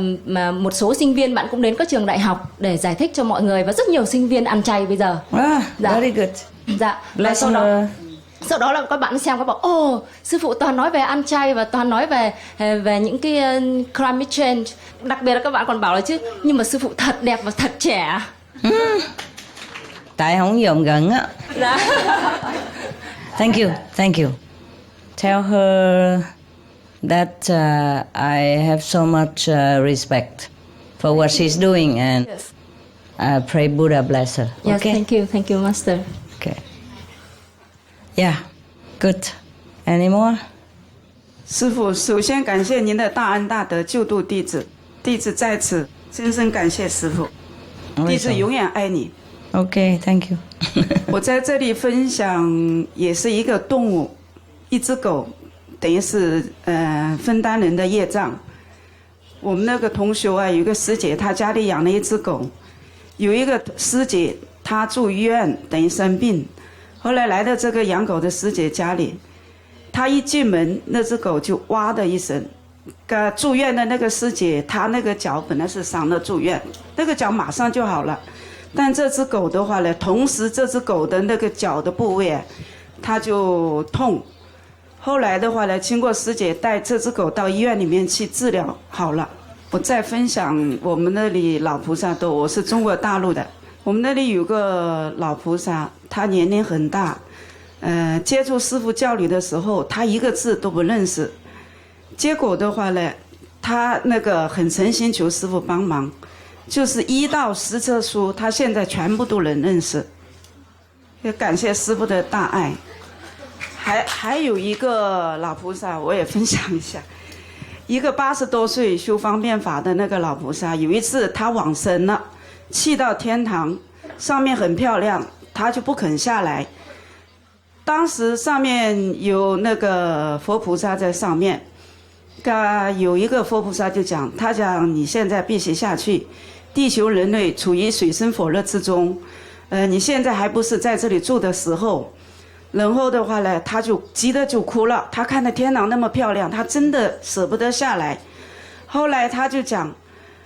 một số sinh viên bạn cũng đến các trường đại học để giải thích cho mọi người, và rất nhiều sinh viên ăn chay bây giờ. Very good. Dạ. Và sau đó là các bạn xem, các bảo sư phụ toàn nói về ăn chay và toàn nói về những cái climate change. Đặc biệt là các bạn còn bảo là chứ, nhưng mà sư phụ thật đẹp và thật trẻ. Tại không dòm gần á. Dạ. Thank you. Tell her that I have so much respect for what she's doing, and I pray Buddha bless her. Yes, Okay? thank you, Master. Okay. Yeah, good. Any more? 师父，首先感谢您的大恩大德救度弟子，弟子在此深深感谢师父，弟子永远爱你。Okay, thank you. 我在这里分享也是一个动物，一只狗，等于是分担人的业障。我们那个同学啊，有一个师姐，她家里养了一只狗，有一个师姐她住医院，等于生病，后来来到这个养狗的师姐家里，她一进门，那只狗就哇的一声。住院的那个师姐，她那个脚本来是伤了住院，那个脚马上就好了。但这只狗的话呢，同时这只狗的那个脚的部位，它就痛。后来的话呢，经过师姐带这只狗到医院里面去治疗，好了。我再分享我们那里老菩萨多，我是中国大陆的，我们那里有个老菩萨，他年龄很大，接触师父教理的时候，他一个字都不认识。结果的话呢，他那个很诚心求师父帮忙。就是1到10册书，他现在全部都能认识，也感谢师父的大爱。还有一个老菩萨，我也分享一下，一个80多岁修方便法的那个老菩萨，有一次他往生了，去到天堂，上面很漂亮，他就不肯下来。当时上面有那个佛菩萨在上面，有一个佛菩萨就讲，他讲你现在必须下去。地球人类处于水深火热之中，你现在还不是在这里住的时候。然后的话呢，他就急得就哭了，他看到天堂那么漂亮，他真的舍不得下来。后来他就讲，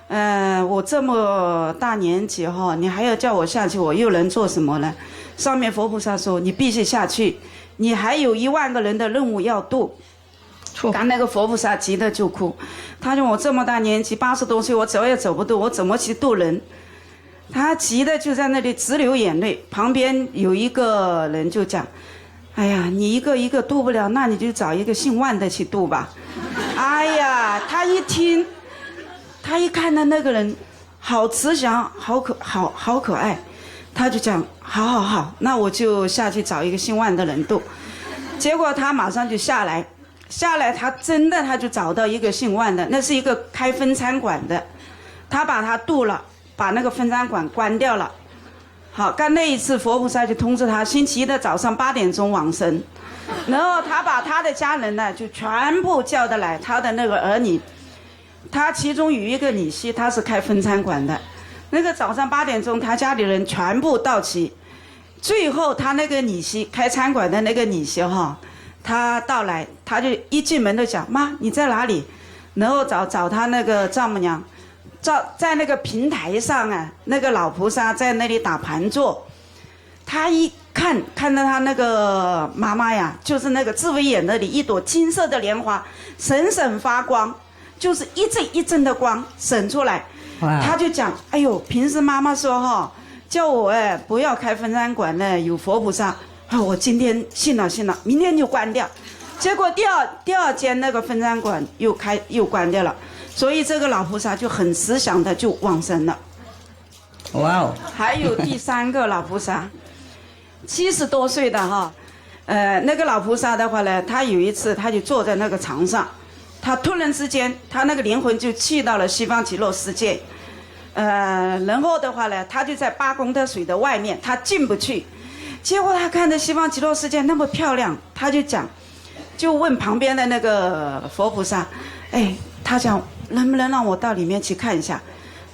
我这么大年纪哈，你还要叫我下去，我又能做什么呢？上面佛菩萨说，你必须下去，你还有1万个人的任务要度。刚那个佛菩萨急得就哭，他说我这么大年纪80多岁，我走也走不动，我怎么去度人？他急得就在那里直流眼泪。旁边有一个人就讲，哎呀，你一个一个度不了，那你就找一个姓万的去度吧。哎呀，他一听，他一看到那个人好慈祥，好可爱，他就讲好，那我就下去找一个姓万的人度。结果他马上就下来，他真的他就找到一个姓万的，那是一个开分餐馆的，他把他度了，把那个分餐馆关掉了。好，干那一次佛菩萨就通知他，星期一的早上8点钟往生，然后他把他的家人呢就全部叫得来，他的那个儿女，他其中有一个女婿，他是开分餐馆的，那个早上8点钟他家里人全部到齐，最后他那个女婿开餐馆的那个女婿哈。他到来，他就一进门就讲，妈你在哪里？然后找他那个丈母娘，在那个平台上啊，那个老菩萨在那里打盘坐。他一看到他那个妈妈呀，就是那个智慧眼那里一朵金色的莲花，闪闪发光，就是一阵一阵的光闪出来。他就讲，哎呦，平时妈妈说哈，叫我不要开分餐馆呢，有佛菩萨。我今天信了，明天就关掉。结果第二间那个分餐馆又关掉了，所以这个老菩萨就很慈祥的就往生了。哇哦！还有第3个老菩萨，70多岁的哈，那个老菩萨的话呢，他有一次他就坐在那个床上，他突然之间他那个灵魂就去到了西方极乐世界，然后的话呢，他就在8功德水的外面，他进不去。结果他看着西方极乐世界那么漂亮，他就问旁边的那个佛菩萨，他讲能不能让我到里面去看一下？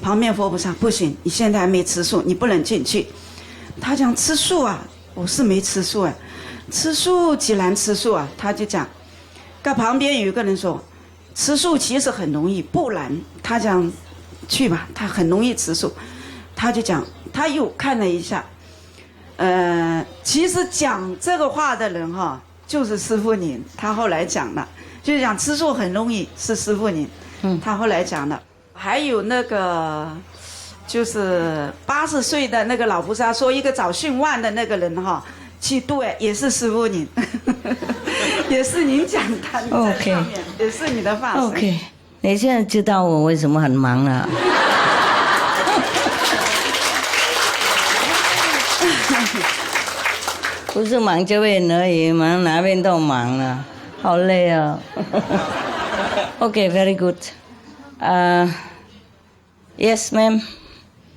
旁边佛菩萨不行，你现在还没吃素，你不能进去。他讲吃素啊，我是没吃素哎，吃素既然吃素啊，他就讲，跟旁边有一个人说，吃素其实很容易，不然他讲去吧，他很容易吃素。他就讲，他又看了一下。其实讲这个话的人哈，就是师父您。他后来讲了，就是讲吃素很容易，是师父您。他后来讲了，还有那个就是80岁的那个老菩萨说，一个早殉万的那个人哈，去度也是师父您，也是您讲他在上面，也是你的法身。OK， 你现在知道我为什么很忙了。不是忙这边而已，忙哪边都忙了，好累啊。Okay, very good. Yes, ma'am.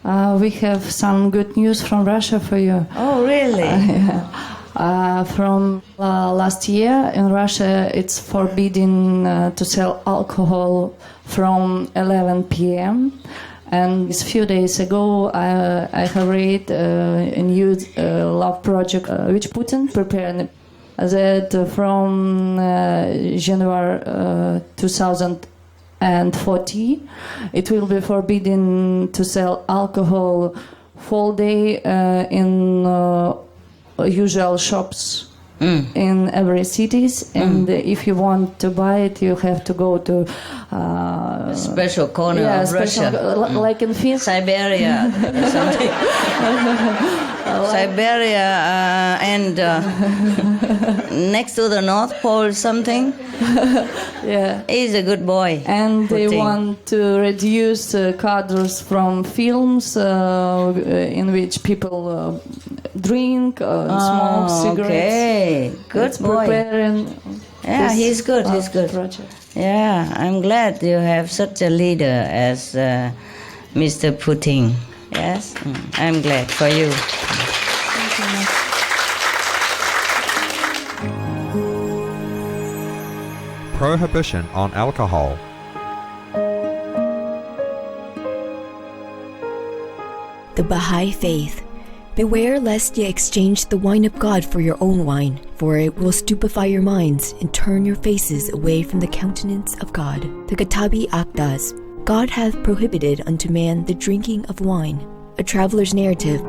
We have some good news from Russia for you. Oh, really? From last year in Russia, it's forbidden to sell alcohol from 11 p.m. And a few days ago, I have read a new love project which Putin prepared that from January 2040, it will be forbidden to sell alcohol full day in usual shops. In every cities, and if you want to buy it, you have to go to a special corner of Russia, like in Siberia, something. Siberia and next to the North Pole, something. Yeah, he's a good boy. And they want to reduce cadres from films in which people drink, smoke cigarettes. Okay, good boy. Yeah, he's good. He's good. Project. Yeah, I'm glad you have such a leader as Mr. Putin. Yes, I'm glad for you. Prohibition on alcohol. The Baha'i Faith. Beware lest ye exchange the wine of God for your own wine, for it will stupefy your minds and turn your faces away from the countenance of God. The Kitabi Akdas. God hath prohibited unto man the drinking of wine. A traveler's narrative.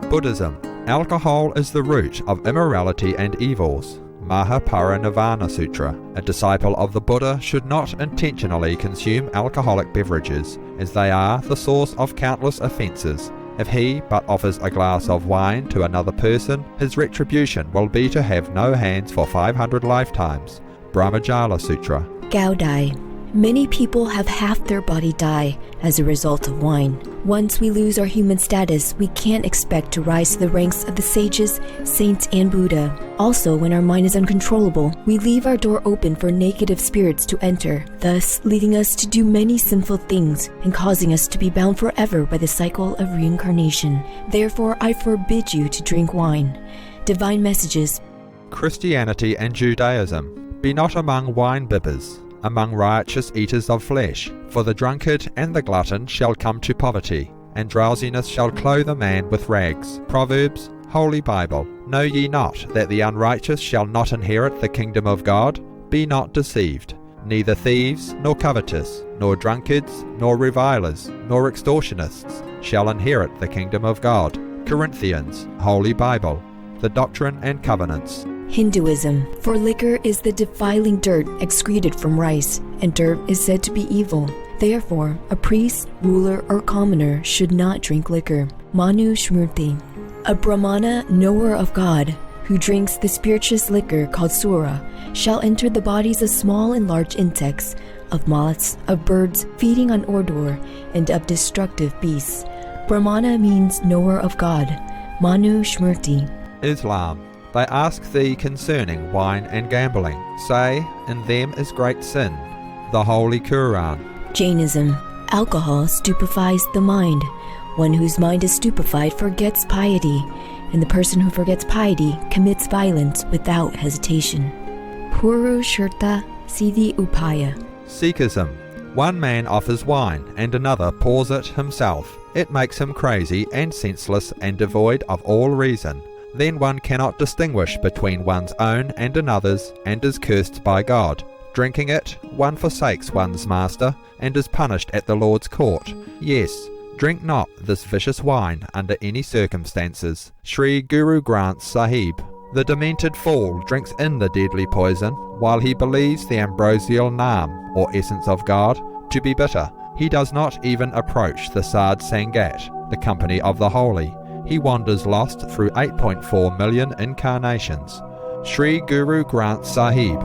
Buddhism. Alcohol is the root of immorality and evils. Mahaparinirvana Sutra. A disciple of the Buddha should not intentionally consume alcoholic beverages, as they are the source of countless offences. If he but offers a glass of wine to another person, his retribution will be to have no hands for 500 lifetimes. Brahmajala Sutra. Gaudai. Many people have half their body die as a result of wine. Once we lose our human status, we can't expect to rise to the ranks of the sages, saints, and Buddha. Also, when our mind is uncontrollable, we leave our door open for negative spirits to enter, thus leading us to do many sinful things and causing us to be bound forever by the cycle of reincarnation. Therefore, I forbid you to drink wine. Divine Messages. Christianity and Judaism. Be not among wine bibbers, among riotous eaters of flesh, for the drunkard and the glutton shall come to poverty, and drowsiness shall clothe a man with rags. Proverbs, Holy Bible. Know ye not that the unrighteous shall not inherit the kingdom of God? Be not deceived. Neither thieves, nor covetous, nor drunkards, nor revilers, nor extortionists shall inherit the kingdom of God. Corinthians, Holy Bible. The Doctrine and Covenants. Hinduism. For liquor is the defiling dirt excreted from rice, and dirt is said to be evil. Therefore, a priest, ruler, or commoner should not drink liquor. Manu Shmurti. A Brahmana, knower of God, who drinks the spirituous liquor called sura shall enter the bodies of small and large insects, of moths, of birds feeding on ordure, and of destructive beasts. Brahmana means knower of God. Manu Shmurti. Islam. They ask thee concerning wine and gambling. Say, in them is great sin. The Holy Quran. Jainism. Alcohol stupefies the mind. One whose mind is stupefied forgets piety, and the person who forgets piety commits violence without hesitation. Purushurta Siddhi Upaya. Sikhism. One man offers wine and another pours it himself. It makes him crazy and senseless and devoid of all reason. Then one cannot distinguish between one's own and another's and is cursed by God. Drinking it, one forsakes one's master and is punished at the Lord's court. Yes, drink not this vicious wine under any circumstances. Sri Guru Granth Sahib. The demented fool drinks in the deadly poison while he believes the ambrosial Naam, or essence of God, to be bitter. He does not even approach the Sad Sangat, the company of the holy. He wanders lost through 8.4 million incarnations. Sri Guru Granth Sahib.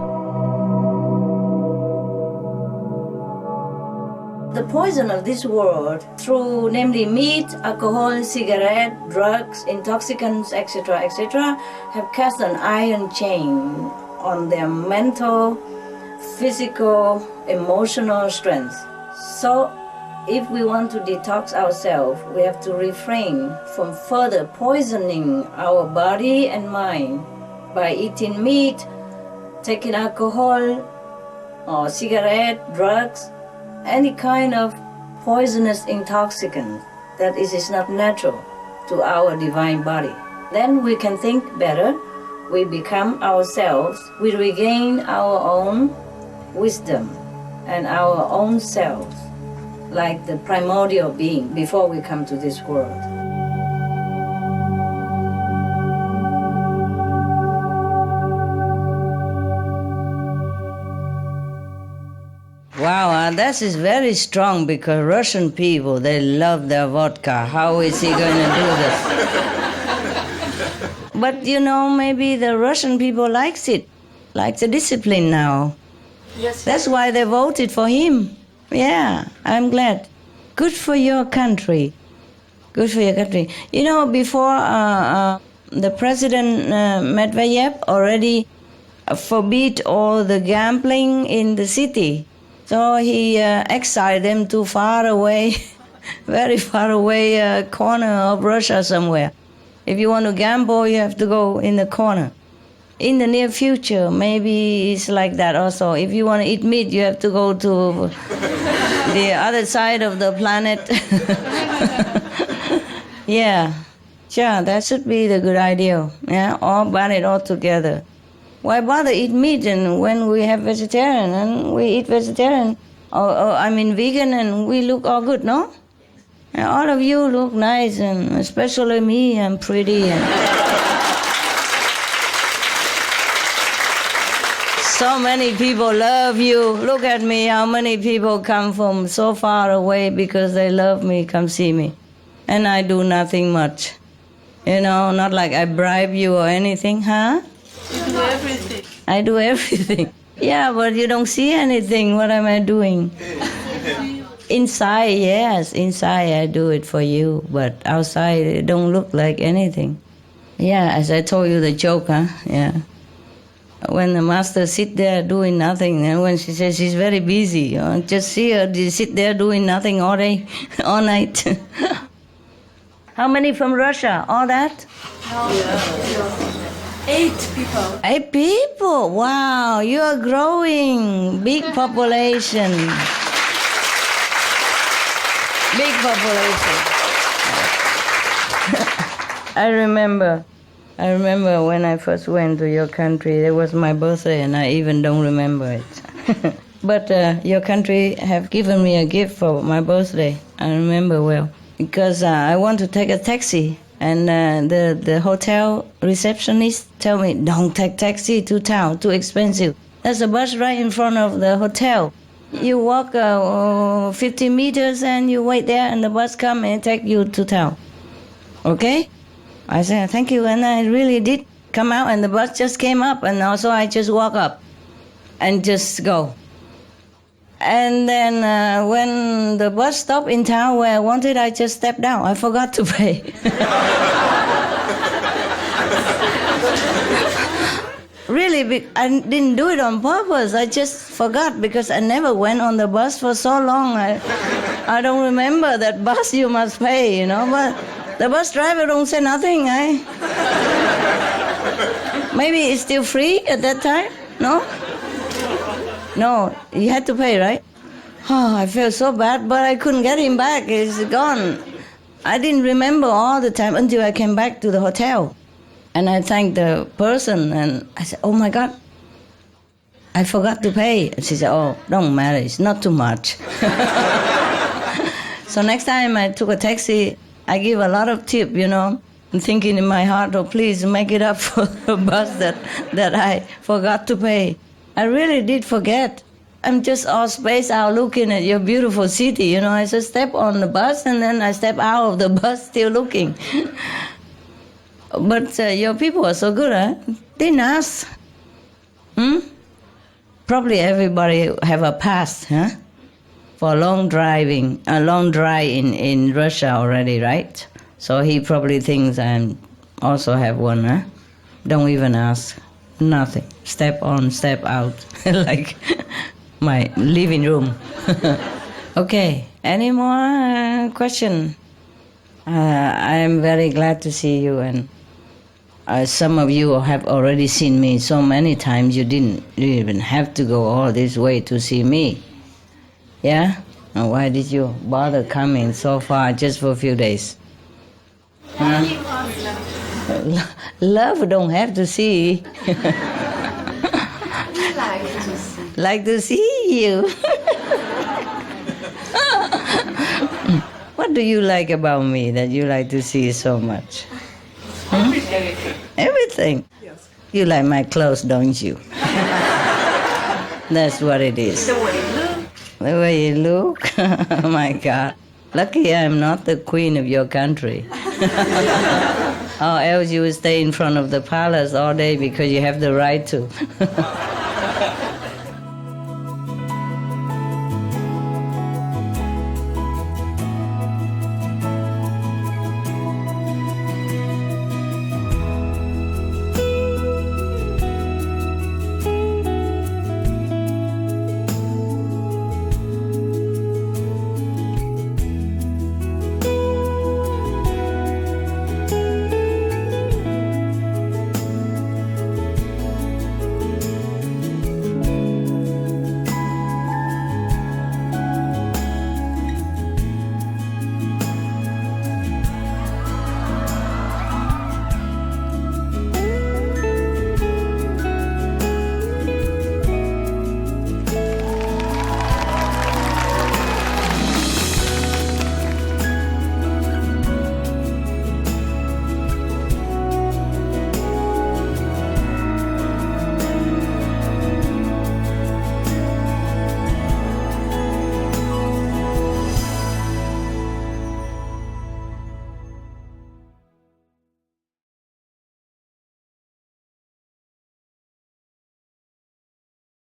The poison of this world, through namely meat, alcohol, cigarette, drugs, intoxicants, etc., etc., have cast an iron chain on their mental, physical, emotional strength. So, if we want to detox ourselves, we have to refrain from further poisoning our body and mind by eating meat, taking alcohol, or cigarette, drugs, any kind of poisonous intoxicant that is not natural to our divine body. Then we can think better, we become ourselves, we regain our own wisdom and our own selves, like the primordial being before we come to this world. Wow, that is very strong because Russian people, they love their vodka. How is he going to do this? But you know, maybe the Russian people likes it, like the discipline now. Yes. That's why they voted for him. Yeah, I'm glad. Good for your country. Good for your country. You know, before the President Medvedev already forbid all the gambling in the city. So he exiled them to far away, very far away corner of Russia somewhere. If you want to gamble, you have to go in the corner. In the near future, maybe it's like that also. If you want to eat meat, you have to go to the other side of the planet. Yeah, sure, that should be the good idea. Yeah, all ban it all together. Why bother eat meat and when we have vegetarian and we eat vegetarian, vegan and we look all good, no? And all of you look nice and especially me, I'm pretty. And so many people love you. Look at me, how many people come from so far away because they love me, come see me. And I do nothing much. You know, not like I bribe you or anything, huh? You do everything. I do everything. Yeah, but you don't see anything. What am I doing? Inside, yes. Inside, I do it for you. But outside, it don't look like anything. Yeah, as I told you the joke, huh? Yeah. When the master sit there doing nothing, and when she says she's very busy, just see her sit there doing nothing all day, all night. How many from Russia? All that? Yeah. 8 people. 8 people? Wow, you are growing. Big population. Big population. I remember when I first went to your country, it was my birthday and I even don't remember it. But your country have given me a gift for my birthday. I remember well. Because I want to take a taxi. And the hotel receptionist tell me, don't take taxi to town, too expensive. There's a bus right in front of the hotel. You walk 50 meters and you wait there and the bus come and take you to town. Okay? I said, thank you, and I really did. come out and the bus just came up, and also I just walk up and just go. And then when the bus stopped in town where I wanted, I just stepped down. I forgot to pay. Really, I didn't do it on purpose. I just forgot because I never went on the bus for so long. I don't remember that bus you must pay, you know. But the bus driver don't say nothing, eh? Maybe it's still free at that time? No? No, you had to pay, right? Oh, I felt so bad, but I couldn't get him back. He's gone. I didn't remember all the time until I came back to the hotel. And I thanked the person, and I said, oh my God, I forgot to pay. And she said, oh, don't matter, it's not too much. So next time I took a taxi, I give a lot of tip, you know, and thinking in my heart, oh, please make it up for the bus that I forgot to pay. I really did forget. I'm just all spaced out looking at your beautiful city, you know. I just step on the bus and then I step out of the bus still looking. But your people are so good, huh? Didn't ask. Probably everybody have a past, huh? For a long drive in Russia already, right? So he probably thinks I also have one, huh? Don't even ask. Nothing. Step on, step out. Like my living room. Okay. Any more question? I am very glad to see you, and some of you have already seen me so many times you didn't even have to go all this way to see me. Yeah? And why did you bother coming so far just for a few days? Huh? Love don't have to see. Like to see you. What do you like about me that you like to see so much? Everything. Yes. You like my clothes, don't you? That's what it is. The way you look. The way you look? Oh my God. Lucky I'm not the queen of your country. Or else you would stay in front of the palace all day because you have the right to.